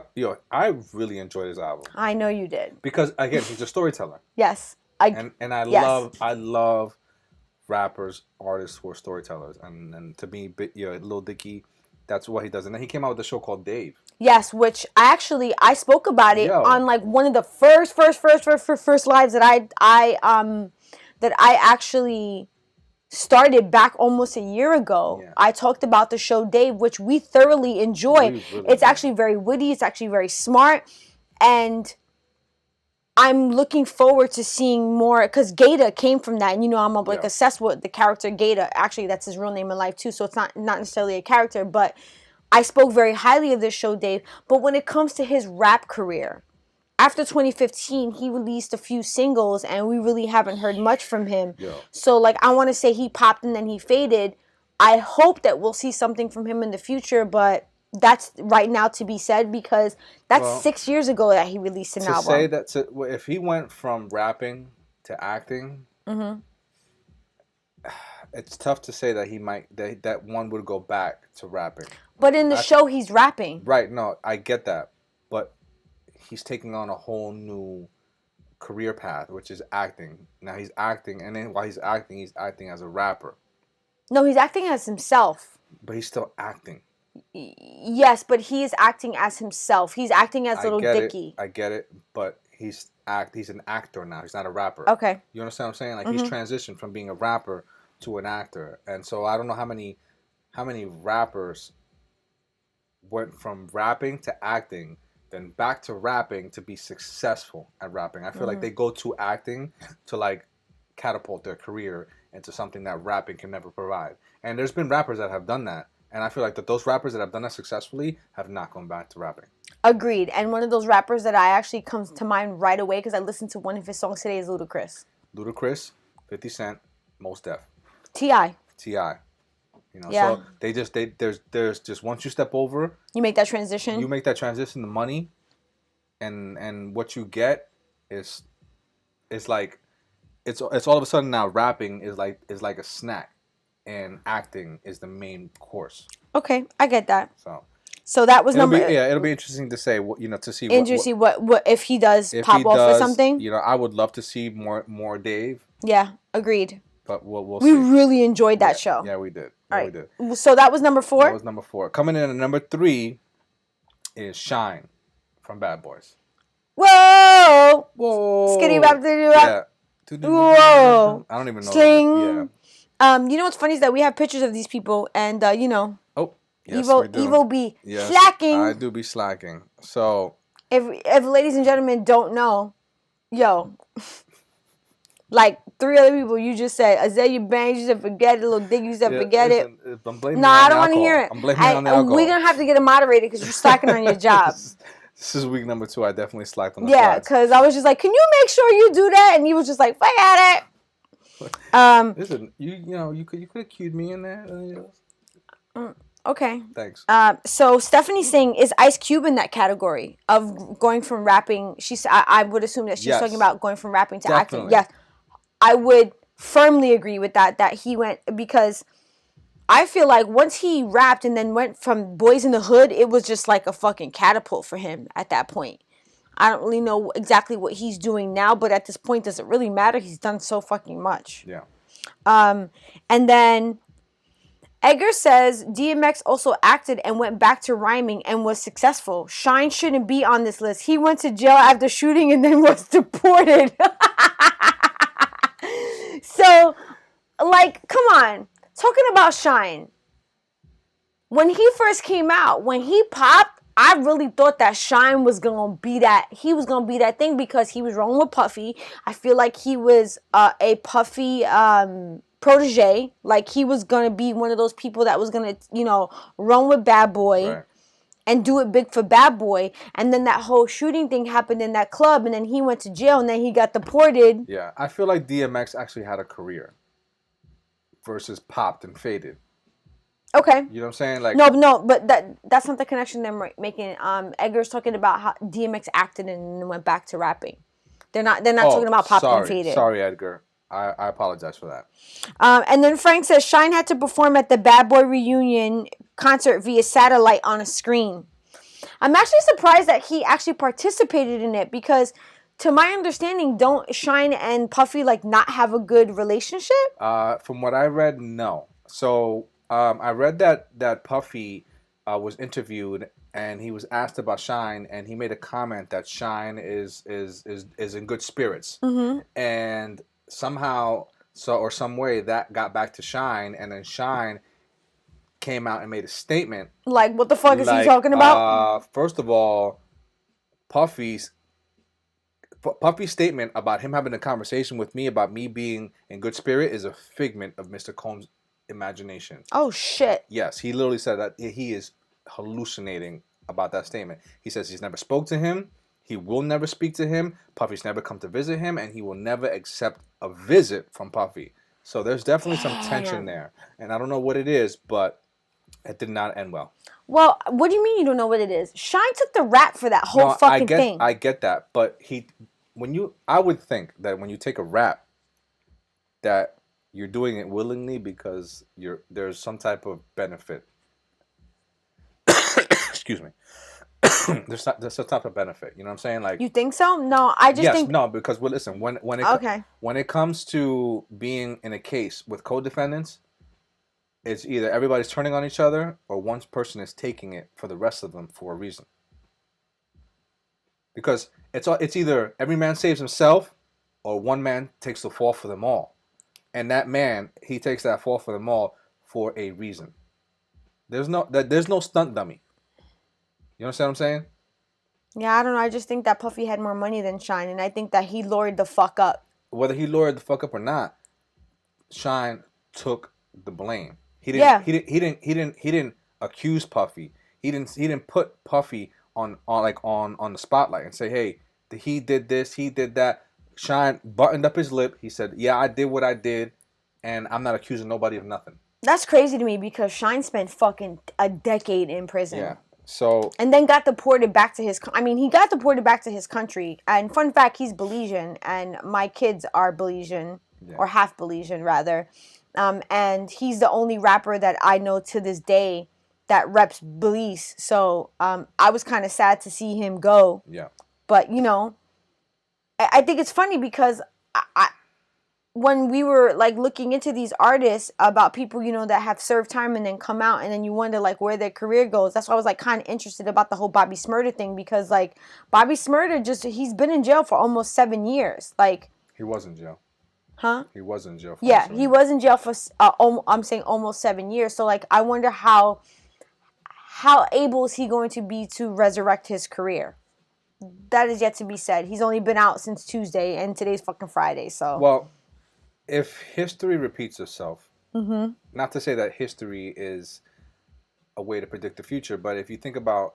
really enjoyed his album. I know you did, because again, he's a storyteller. Yes, I love rappers, artists who are storytellers, and to me, Lil Dicky, that's what he does. And then he came out with a show called Dave. Yes, which I spoke about it on like one of the first lives that I actually started back almost a year ago. Yeah. I talked about the show Dave, which we thoroughly enjoy. It's actually very witty. It's actually very smart, and I'm looking forward to seeing more, because Gator came from that, and you know I'm like obsessed with the character Gator. Actually, that's his real name in life too, so it's not necessarily a character, but I spoke very highly of this show, Dave. But when it comes to his rap career, after 2015, he released a few singles, and we really haven't heard much from him. Yo. So, like, I want to say he popped and then he faded. I hope that we'll see something from him in the future, but that's right now to be said because that's 6 years ago that he released an album. To say that, if he went from rapping to acting, it's tough to say that he might that one would go back to rapping. But in the show, he's rapping. Right? No, I get that, but he's taking on a whole new career path, which is acting. Now he's acting, and then while he's acting as a rapper. No, he's acting as himself. But he's still acting. Yes, but he is acting as himself. He's acting as Little Dicky. I get it, but he's an actor now. He's not a rapper. Okay. You understand what I'm saying? Like he's transitioned from being a rapper to an actor, and so I don't know how many rappers went from rapping to acting, then back to rapping to be successful at rapping. I feel like they go to acting to like catapult their career into something that rapping can never provide. And there's been rappers that have done that. And I feel like that those rappers that have done that successfully have not gone back to rapping. Agreed. And one of those rappers that I actually comes to mind right away because I listened to one of his songs today is Ludacris. Ludacris, 50 Cent, Mos Def. T.I. You know, so there's just once you step over, you make that transition. You make that transition to money, and what you get is like it's all of a sudden now rapping is like a snack, and acting is the main course. Okay, I get that. So that was it'll be interesting to say to see what if he does pop off or something. You know, I would love to see more Dave. Yeah, agreed. But we'll see. We really enjoyed that show. Yeah, we did. All right. We did. So that was number 4? That was number 4. Coming in at number 3 is Shine from Bad Boys. Whoa! Skitty bop diddy bop. Yeah. Whoa! I don't even know. Sling. Yeah. You know what's funny is that we have pictures of these people, and you know. Oh. Yes, Evo be slacking. I do be slacking. So. If ladies and gentlemen don't know, yo. Like 3 other people you just said. Azalea Banks, you said forget it. Little Dick, you said forget it. I don't want to hear it. I'm blaming it on the alcohol. We're going to have to get a moderator because you're slacking on your job. This is week number 2. I definitely slacked on the slides. Because I was just like, can you make sure you do that? And he was just like, forget it. Listen, you could have cued me in there. Okay. Thanks. So Stephanie Singh, is Ice Cube in that category of going from rapping? I would assume that she's talking about going from rapping to acting. Yes. I would firmly agree with that he went, because I feel like once he rapped and then went from Boys in the Hood, it was just like a fucking catapult for him at that point. I don't really know exactly what he's doing now, but at this point, does it really matter? He's done so fucking much. Yeah. And then Edgar says DMX also acted and went back to rhyming and was successful. Shine shouldn't be on this list. He went to jail after shooting and then was deported. So, like, come on. Talking about Shine. When he first came out, when he popped, I really thought that Shine was going to be that. He was going to be that thing because he was rolling with Puffy. I feel like he was a Puffy protege. Like, he was going to be one of those people that was going to, run with Bad Boy. Right. And do it big for Bad Boy. And then that whole shooting thing happened in that club. And then he went to jail. And then he got deported. Yeah. I feel like DMX actually had a career. Versus popped and faded. Okay. You know what I'm saying? Like No, but that's not the connection they're making. Edgar's talking about how DMX acted and went back to rapping. They're not talking about popped and faded. Sorry, Edgar. I apologize for that. And then Frank says Shine had to perform at the Bad Boy reunion concert via satellite on a screen. I'm actually surprised that he actually participated in it because, to my understanding, don't Shine and Puffy not have a good relationship? From what I read, no. So I read that Puffy was interviewed and he was asked about Shine, and he made a comment that Shine is in good spirits, and somehow or some way that got back to Shine, and then Shine came out and made a statement. Like, what the fuck is he talking about? First of all, Puffy's statement about him having a conversation with me about me being in good spirit is a figment of Mr. Combs' imagination. Oh, shit. Yes, he literally said that he is hallucinating about that statement. He says he's never spoke to him. He will never speak to him. Puffy's never come to visit him, and he will never accept a visit from Puffy. So there's definitely some tension there, and I don't know what it is, but it did not end well. Well, what do you mean you don't know what it is? Shine took the rap for that whole fucking thing. I get that, but I would think that when you take a rap, that you're doing it willingly because there's some type of benefit. Excuse me. there's some type of benefit. You know what I'm saying? Like, you think so? No, I just think no, because well, listen, when it comes to being in a case with co-defendants, it's either everybody's turning on each other or one person is taking it for the rest of them for a reason. Because it's either every man saves himself or one man takes the fall for them all. And that man, he takes that fall for them all for a reason. There's no stunt dummy. You understand what I'm saying? Yeah, I don't know. I just think that Puffy had more money than Shine, and I think that he lured the fuck up. Whether he lured the fuck up or not, Shine took the blame. He didn't accuse Puffy. He didn't put Puffy on the spotlight and say, hey, he did this, he did that. Shine buttoned up his lip. He said, yeah, I did what I did, and I'm not accusing nobody of nothing. That's crazy to me because Shine spent fucking a decade in prison. Yeah. So and then got deported back to his. He got deported back to his country. And fun fact, he's Belizean, and my kids are Belizean, or half Belizean rather. And he's the only rapper that I know to this day that reps Belize. So I was kind of sad to see him go. Yeah. But I think it's funny because when we were like looking into these artists about people, that have served time and then come out and then you wonder like where their career goes. That's why I was like kind of interested about the whole Bobby Shmurda thing because like Bobby Shmurda he's been in jail for almost 7 years. Like he was in jail. Huh? He was in jail. He was in jail for I'm saying almost 7 years. So like I wonder how able is he going to be to resurrect his career? That is yet to be said. He's only been out since Tuesday and today's fucking Friday. So well. If history repeats itself, not to say that history is a way to predict the future, but if you think about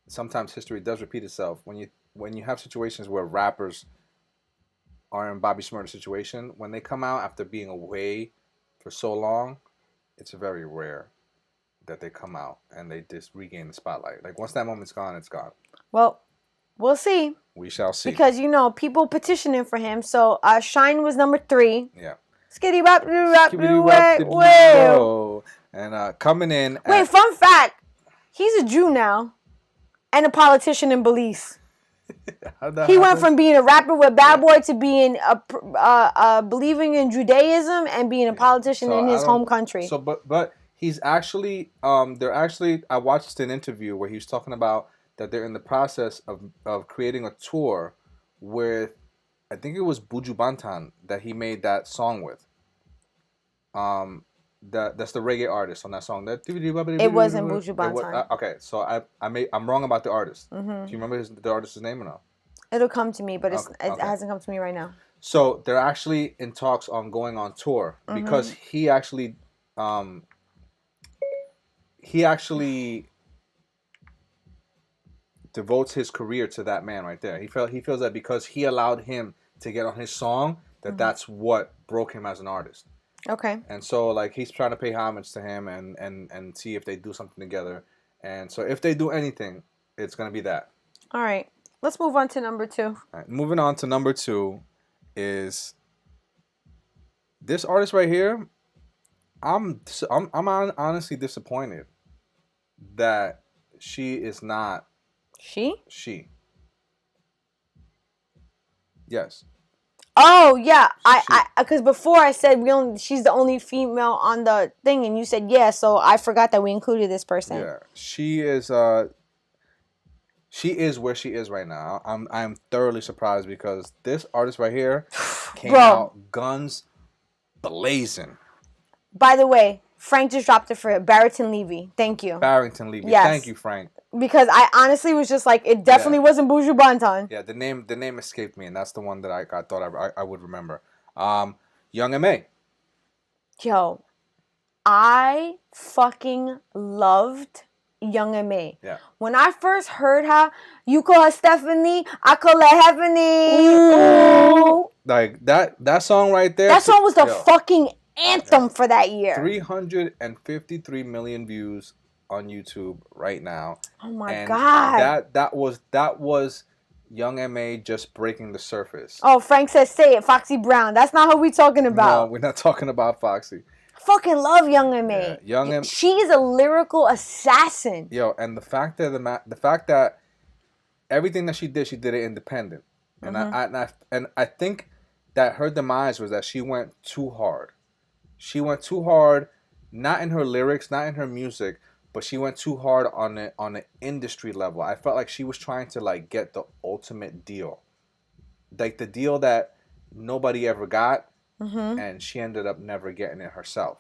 sometimes history does repeat itself. When you have situations where rappers are in Bobby Shmurda's situation, when they come out after being away for so long, it's very rare that they come out and they just regain the spotlight. Like once that moment's gone, it's gone. Well, we'll see. We shall see. Because, people petitioning for him. So, Shine was number 3. Yeah. Skitty bop whoa. And coming in. Wait, fun fact. He's a Jew now. And a politician in Belize. He went from being a rapper with Bad Boy to being believing in Judaism and being a politician in his home country. So, but he's actually, I watched an interview where he was talking about that they're in the process of creating a tour with, I think it was Buju Banton that he made that song with. That's the reggae artist on that song. It wasn't Buju Banton. Okay, so I'm wrong about the artist. Do you remember the artist's name or no? It'll come to me, but it hasn't come to me right now. So they're actually in talks on going on tour because he actually devotes his career to that man right there. He feels that because he allowed him to get on his song, that's what broke him as an artist. Okay. And so like he's trying to pay homage to him and see if they do something together. And so if they do anything, it's gonna be that. All right. Let's move on to number 2. All right, moving on to number 2 is this artist right here. I'm honestly disappointed that she is not. She. Yes. Oh yeah, I because before I said she's the only female on the thing, and you said yeah, so I forgot that we included this person. Yeah, she is. She is where she is right now. I'm thoroughly surprised because this artist right here came out guns blazing. By the way, Frank just dropped it for Barrington Levy. Thank you. Barrington Levy. Yes. Thank you, Frank. Because I honestly was just like, it definitely wasn't Buju Banton. Yeah, the name escaped me, and that's the one that I thought I would remember. Young M.A. Yo, I fucking loved Young M.A. Yeah. When I first heard her, you call her Stephanie, I call her Heavenly. Ooh. Like that song right there. That song was the yo, fucking anthem for that year. 353 million views on YouTube right now. Oh my and God. That was Young M.A. just breaking the surface. Oh, Frank says, say it, Foxy Brown. That's not who we talking about. No, we're not talking about Foxy. Fucking love Young M.A. Yeah, She is a lyrical assassin. Yo, and the fact that everything that she did it independent, and I think that her demise was that she went too hard. She went too hard, not in her lyrics, not in her music, but she went too hard on the industry level. I felt like she was trying to like get the ultimate deal, like the deal that nobody ever got. And she ended up never getting it herself,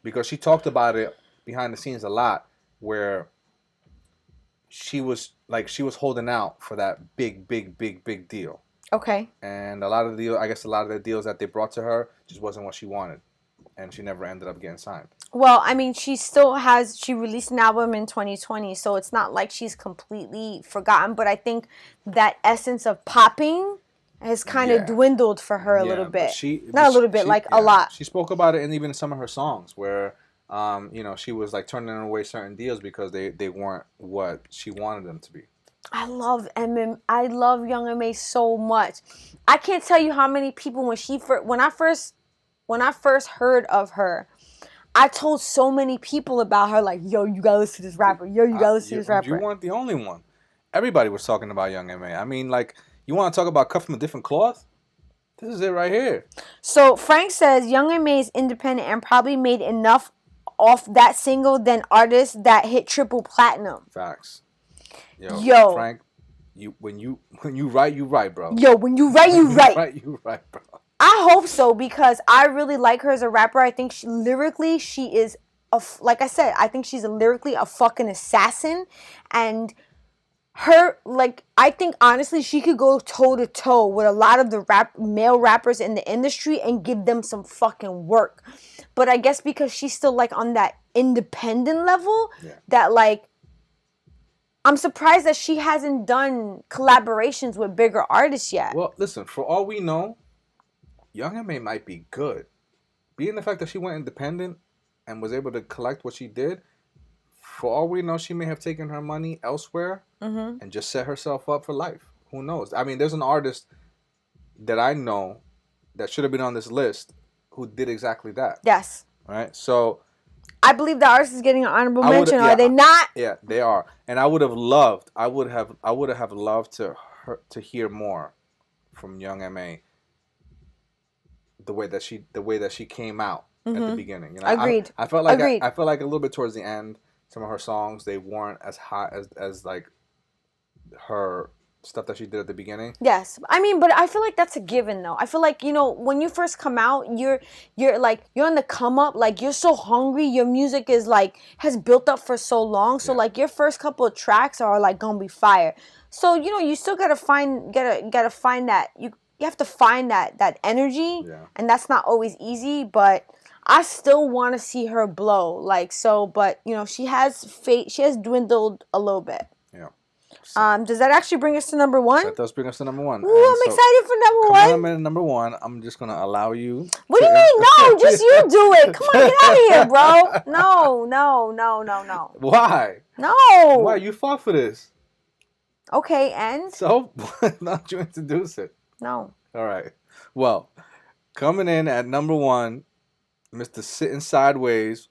because she talked about it behind the scenes a lot, where she was holding out for that big deal. Okay. And a lot of the deals that they brought to her just wasn't what she wanted, and she never ended up getting signed. Well, I mean, she released an album in 2020, so it's not like she's completely forgotten, but I think that essence of popping has kind of dwindled for her a little bit. A lot. She spoke about it, and even in some of her songs, where she was like turning away certain deals because they weren't what she wanted them to be. I love Young M.A. so much. I can't tell you how many people when I first heard of her, I told so many people about her, like, yo, you gotta listen to this rapper. Yo, you gotta listen to this rapper. You weren't the only one. Everybody was talking about Young M.A. I mean, like, you want to talk about cut from a different cloth? This is it right here. So Frank says Young M.A. is independent and probably made enough off that single than artists that hit triple platinum. Facts. Yo. Frank, when you write, you write, bro. Yo, when you write, you write. You write, bro. I hope so, because I really like her as a rapper. I think lyrically she is like I said, I think she's lyrically a fucking assassin, and I think honestly she could go toe to toe with a lot of the male rappers in the industry and give them some fucking work. But I guess because she's still like on that independent level, that like I'm surprised that she hasn't done collaborations with bigger artists yet. Well, listen, for all we know, Young M.A. might be good. Being the fact that she went independent and was able to collect what she did, for all we know, she may have taken her money elsewhere and just set herself up for life. Who knows? I mean, there's an artist that I know that should have been on this list who did exactly that. Yes. Right? So I believe the artist is getting an honorable mention. Are they not? Yeah, they are. And I would have loved to hear more from Young M.A. the way that she came out at the beginning. You know, Agreed. I felt like I felt like a little bit towards the end, some of her songs, they weren't as hot as like her stuff that she did at the beginning. Yes. I mean, but I feel like that's a given though. I feel like, when you first come out, you're on the come up, like you're so hungry, your music is like has built up for so long. So like your first couple of tracks are like gonna be fire. So, you still gotta find that you have to find that energy, and that's not always easy, but I still want to see her blow, like, so, but, she has dwindled a little bit. Yeah. So, does that actually bring us to number one? That does bring us to number one. Ooh, I'm excited for number one. Coming in number one, I'm just going to allow you. What do you mean? No, just you do it. Come on, get out of here, bro. No. Why? No. Why? You fought for this. Okay, and? So, why not you introduce it? No. All right. Well, coming in at number one, Mr. Sitting Sideways,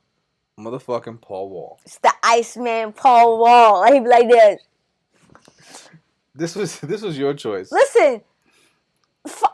motherfucking Paul Wall. It's the Iceman Paul Wall. I be like this. This was your choice. Listen,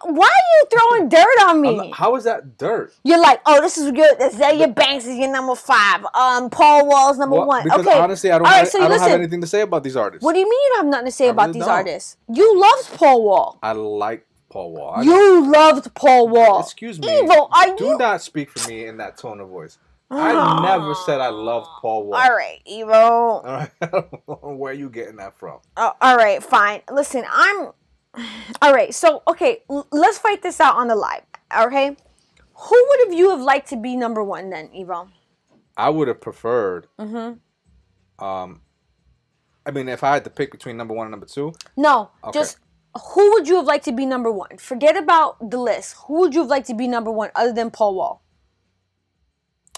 why are you throwing dirt on me? How is that dirt? You're like, oh, this is good. Zaire Banks is your number 5. Paul Wall's number 1. Because okay. honestly, I don't have anything to say about these artists. What do you mean you have nothing to say about these artists? You loved Paul Wall. I like Paul Wall. You loved Paul Wall. Excuse me. Evil, do not speak for me in that tone of voice. I never said I loved Paul Wall. All right, Evo. All right. I don't know where are you getting that from? All right, fine. Listen, all right, so, okay, let's fight this out on the live, okay? Who would you have liked to be number 1 then, Evo? I would have preferred I mean, if I had to pick between number 1 and number 2, No, Okay. just who would you have liked to be number 1? Forget about the list. Who would you have liked to be number 1 other than Paul Wall?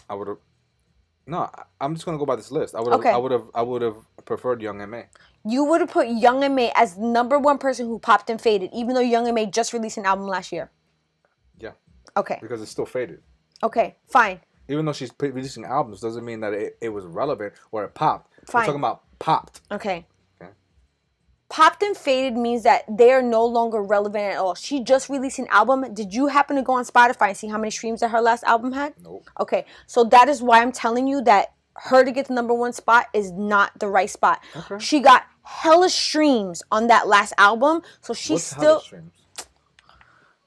I would have. No, I'm just gonna go by this list. I would have. Okay. I would have preferred Young M.A. You would have put Young M.A. as number 1 person who popped and faded, even though Young M.A. just released an album last year. Yeah. Okay. Because it's still faded. Okay, fine. Even though she's releasing albums, doesn't mean that it was relevant or it popped. Fine. We're talking about popped. Okay. Okay. Popped and faded means that they are no longer relevant at all. She just released an album. Did you happen to go on Spotify and see how many streams that her last album had? Nope. Okay, so that is why I'm telling you that her to get the number 1 spot is not the right spot. Okay. She got hella streams on that last album, so she's What's still. hella streams?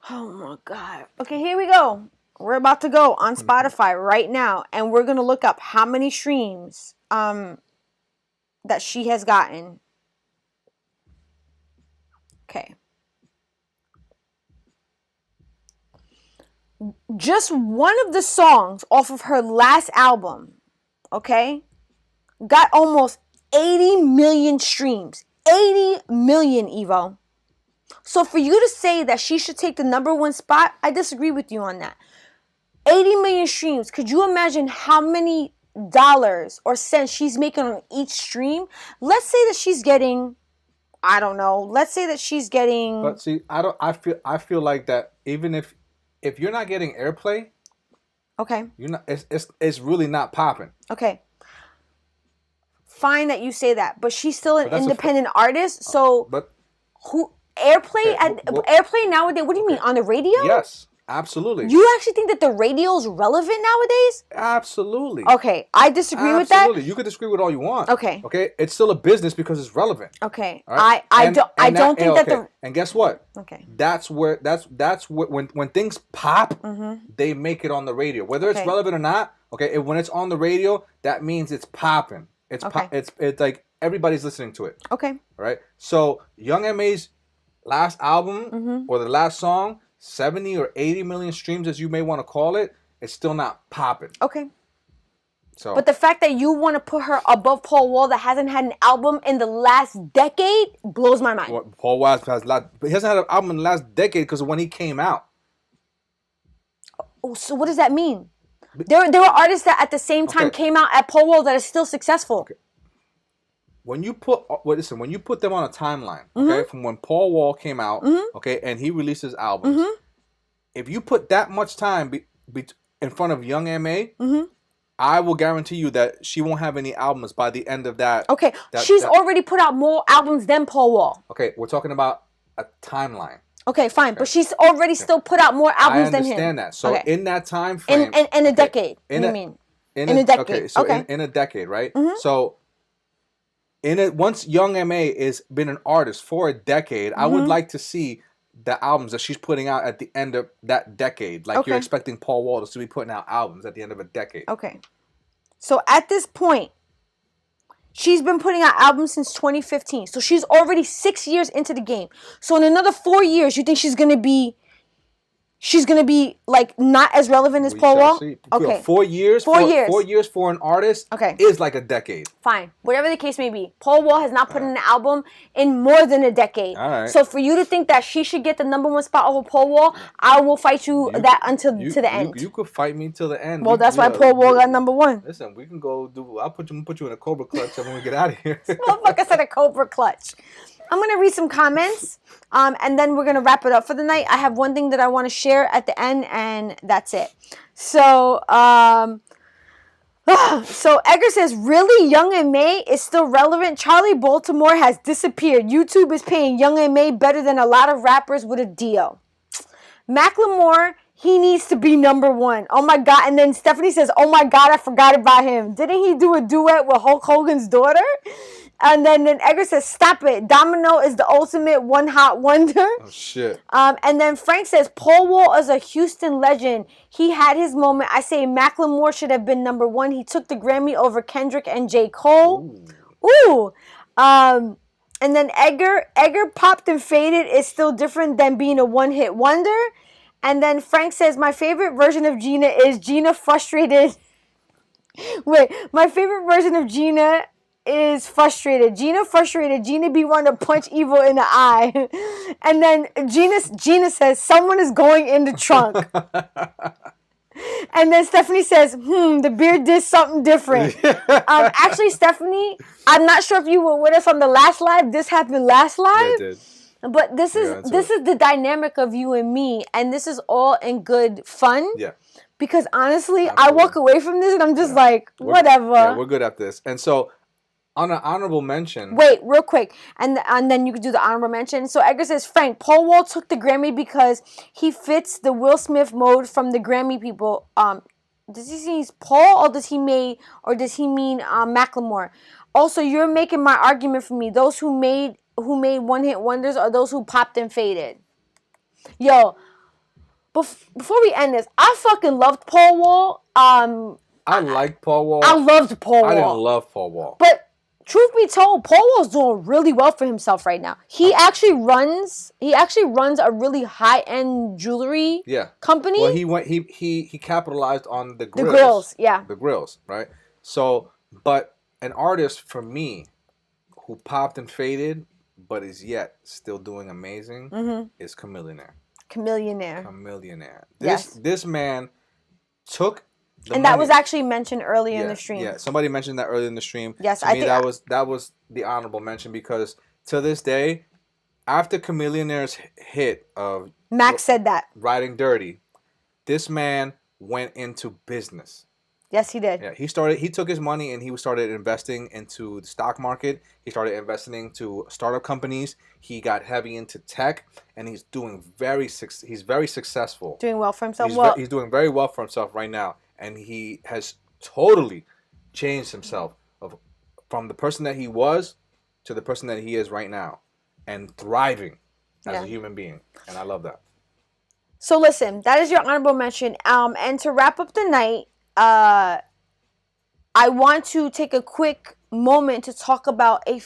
Oh my God. Okay, here we go. We're about to go on Spotify right now, and we're gonna look up how many streams that she has gotten. Okay. Just one of the songs off of her last album, okay, got almost 80 million streams. 80 million, Evo. So for you to say that she should take the number 1 spot, I disagree with you on that. 80 million streams. Could you imagine how many dollars or cents she's making on each stream? Let's say that she's getting, I don't know. Let's say that she's getting. But see, I feel like that even if you're not getting airplay, Okay. you're not. It's really not popping. Okay. Fine that you say that, but she's still an But that's independent artist. So But who airplay Okay, well- airplay nowadays? What do you mean on the radio? yes, absolutely. You actually think that the radio is relevant nowadays? Absolutely. Okay, I disagree with that. Absolutely. You can disagree with all you want. Okay. Okay. It's still a business because it's relevant. Okay. All right? I And- don't and don't think that okay. And guess what? Okay. That's when things pop, they make it on the radio. Whether it's Mm-hmm. Okay. relevant or not, okay. When it's on the radio, that means it's popping. It's Okay. it's like everybody's listening to it. Okay. All right. So Young M.A.'s last album Mm-hmm. or the last song, 70 or 80 million streams, as you may want to call it, it's still not popping. Okay. So, But the fact that you want to put her above Paul Wall that hasn't had an album in the last decade blows my mind. Paul Wall he hasn't had an album in the last decade because of when he came out. Oh, so what does that mean? There were artists that at the same time Okay. came out at Paul Wall that are still successful. When you put when you put them on a timeline, Mm-hmm. okay, from when Paul Wall came out, okay, and he released his albums, Mm-hmm. if you put that much time in front of Young M.A., Mm-hmm. I will guarantee you that she won't have any albums by the end of that. Okay, that- she's that- already put out more albums than Paul Wall. Okay, we're talking about a timeline. Okay, fine, but she's already still put out more I albums than him. understand that. So Okay. in that time frame, in a decade. in What do you a- mean? in a decade, Okay, so okay. in a decade, right? Mhm. So once Young M.A. has been an artist for a decade, I would Mhm. like to see the albums that she's putting out at the end of that decade. Like you're Okay. expecting Paul Wall to be putting out albums at the end of a decade. Okay. So at this point, she's been putting out albums since 2015. So she's already 6 years into the game. So in another 4 years, you think she's gonna be like not as relevant as We Paul shall Wall? see. Okay. 4 years. 4 years. 4 years for an artist. Okay. Is like a decade. Fine. Whatever the case may be. Paul Wall has not put in an album in more than a decade. All right. So for you to think that she should get the number 1 spot over Paul Wall, I will fight you that until to the end. You could fight me till the end. Well, that's why Paul Wall got number 1. Listen, we can go do. I'll put you in a Cobra clutch when we get out of here. Motherfucker said a Cobra clutch. I'm going to read some comments, and then we're going to wrap it up for the night. I have one thing that I want to share at the end, and that's it. So, so Edgar says, really, Young M.A. is still relevant? Charlie Baltimore has disappeared. YouTube is paying Young M.A. better than a lot of rappers with a deal. Macklemore, he needs to be number 1. Oh my God. And then Stephanie says, oh my God, I forgot about him. Didn't he do a duet with Hulk Hogan's daughter? And then Edgar says, stop it. Domino is the ultimate one hot wonder. Oh shit. And then Frank says, Paul Wall is a Houston legend. He had his moment. I say Macklemore should have been number 1. He took the Grammy over Kendrick and J. Cole. Ooh. And then Edgar popped and faded is still different than being a one-hit wonder. And then Frank says, my favorite version of Gina is Gina frustrated. Wait, my favorite version of Gina is frustrated. Gina be wanting to punch Evil in the eye. And then Gina says, someone is going in the trunk. And then Stephanie says, the beard did something different. Actually, Stephanie, I'm not sure if you were with us on the last live. This happened last live. Yeah, it did. But this is the dynamic of you and me. And this is all in good fun. Yeah. Because honestly, I walk away from this and I'm just like, whatever. Yeah, we're good at this. And so, on an honorable mention. Wait, real quick. And then you could do the honorable mention. So Edgar says, Frank, Paul Wall took the Grammy because he fits the Will Smith mode from the Grammy people. Does he mean Paul or does he mean Macklemore? Also, you're making my argument for me. Those who made one-hit wonders are those who popped and faded. Yo, before we end this, I fucking loved Paul Wall. I liked Paul Wall. I loved Paul Wall. I didn't love Paul Wall. But truth be told, Paul Wall's doing really well for himself right now. He actually runs a really high-end jewelry company. Well, he capitalized on the grills. The grills, yeah. The grills, right? So, but an artist for me who popped and faded but is yet still doing amazing is Chamillionaire. Chamillionaire. This man took the money. That was actually mentioned earlier in the stream. Yeah, somebody mentioned that earlier in the stream. Yes, I think that was the honorable mention because to this day, after Chamillionaire's hit of Max said that Riding Dirty, this man went into business. Yes, he did. Yeah, he took his money and he started investing into the stock market. He started investing into startup companies. He got heavy into tech, and he's very successful. Doing well for himself. He's doing very well for himself right now, and he has totally changed himself from the person that he was to the person that he is right now, and thriving as a human being. And I love that. So listen, that is your honorable mention. And to wrap up the night, I want to take a quick moment to talk about a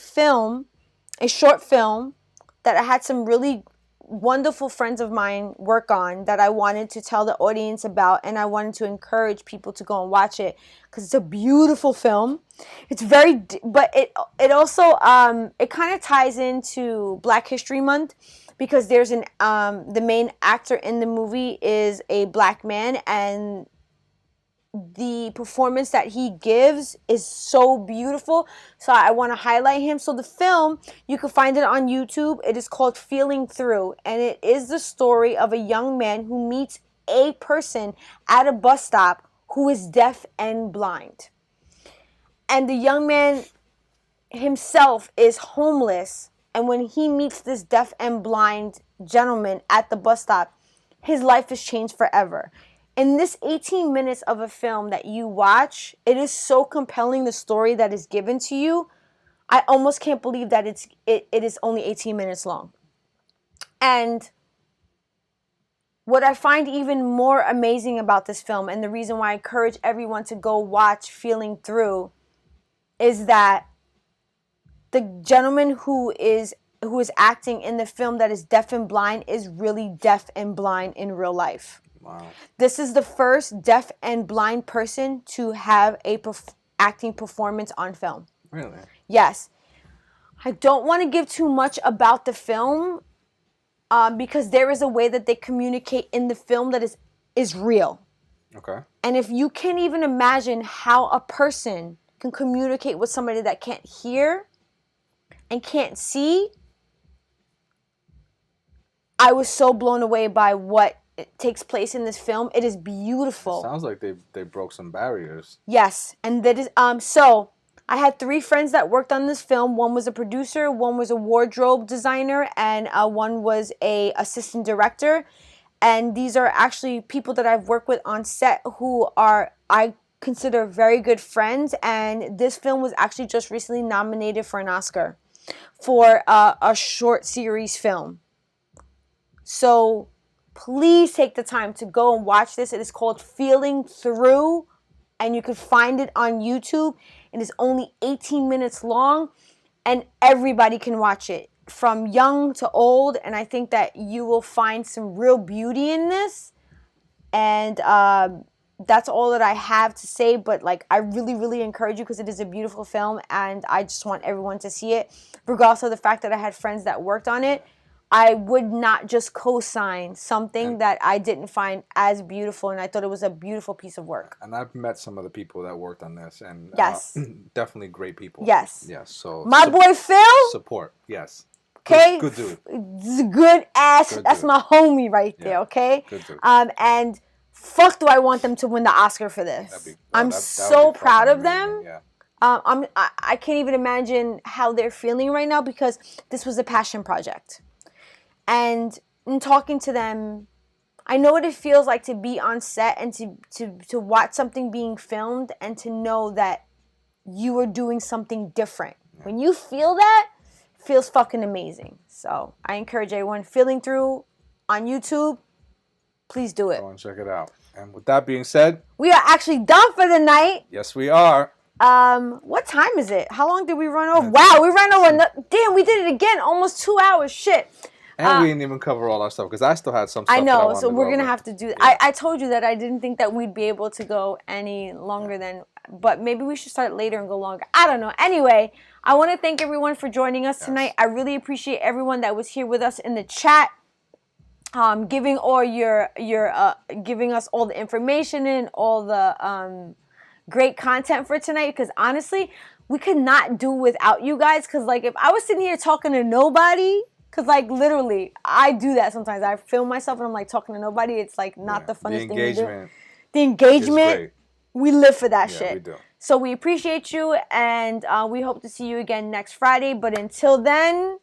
short film that I had some really wonderful friends of mine work on that I wanted to tell the audience about, and I wanted to encourage people to go and watch it because it's a beautiful film. It's but it also it kind of ties into Black History Month because there's the main actor in the movie is a black man, and the performance that he gives is so beautiful. So I want to highlight him. So the film, you can find it on YouTube. It is called Feeling Through. And it is the story of a young man who meets a person at a bus stop who is deaf and blind. And the young man himself is homeless. And when he meets this deaf and blind gentleman at the bus stop, his life is changed forever. In this 18 minutes of a film that you watch, it is so compelling, the story that is given to you. I almost can't believe that it is only 18 minutes long. And what I find even more amazing about this film, and the reason why I encourage everyone to go watch Feeling Through, is that the gentleman who is acting in the film that is deaf and blind is really deaf and blind in real life. Wow. This is the first deaf and blind person to have a acting performance on film. Really? Yes. I don't want to give too much about the film because there is a way that they communicate in the film that is real. Okay. And if you can't even imagine how a person can communicate with somebody that can't hear and can't see, I was so blown away by what it takes place in this film. It is beautiful. It sounds like they broke some barriers. Yes, and that is so I had 3 friends that worked on this film. One was a producer, one was a wardrobe designer, and one was a assistant director. And these are actually people that I've worked with on set who I consider very good friends. And this film was actually just recently nominated for an Oscar for a short series film. So please take the time to go and watch this. It is called Feeling Through, and you can find it on YouTube. It is only 18 minutes long, and everybody can watch it, from young to old, and I think that you will find some real beauty in this. And that's all that I have to say. But like, I really, really encourage you because it is a beautiful film, and I just want everyone to see it, regardless of the fact that I had friends that worked on it. I would not just co-sign something that I didn't find as beautiful, and I thought it was a beautiful piece of work. And I've met some of the people that worked on this, and yes, definitely great people. Yes. Yes. So my boy Phil. Support. Yes. Okay. Good dude. Good ass. Good that's dude. my homie right there. Okay. Good dude. And fuck, do I want them to win the Oscar for this? I'm so proud of them. Yeah. I can't even imagine how they're feeling right now because this was a passion project. And in talking to them, I know what it feels like to be on set and to watch something being filmed and to know that you are doing something different. Yeah. When you feel that, it feels fucking amazing. So I encourage everyone feeling through on YouTube, please do it. Go and check it out. And with that being said, we are actually done for the night. Yes, we are. What time is it? How long did we run over? Wow, we ran over. Damn, we did it again. Almost 2 hours. Shit. And we didn't even cover all our stuff because I still had some stuff. I know, that so we're going to over. have to do that. I told you that I didn't think that we'd be able to go any longer than, but maybe we should start later and go longer. I don't know. Anyway, I want to thank everyone for joining us tonight. I really appreciate everyone that was here with us in the chat, giving all giving us all the information and all the great content for tonight, because honestly, we could not do without you guys, because like if I was sitting here talking to nobody, because, like, literally, I do that sometimes. I film myself and I'm, like, talking to nobody. It's, like, not the funnest thing to do. The engagement, we live for that shit. We do. So we appreciate you, and we hope to see you again next Friday. But until then,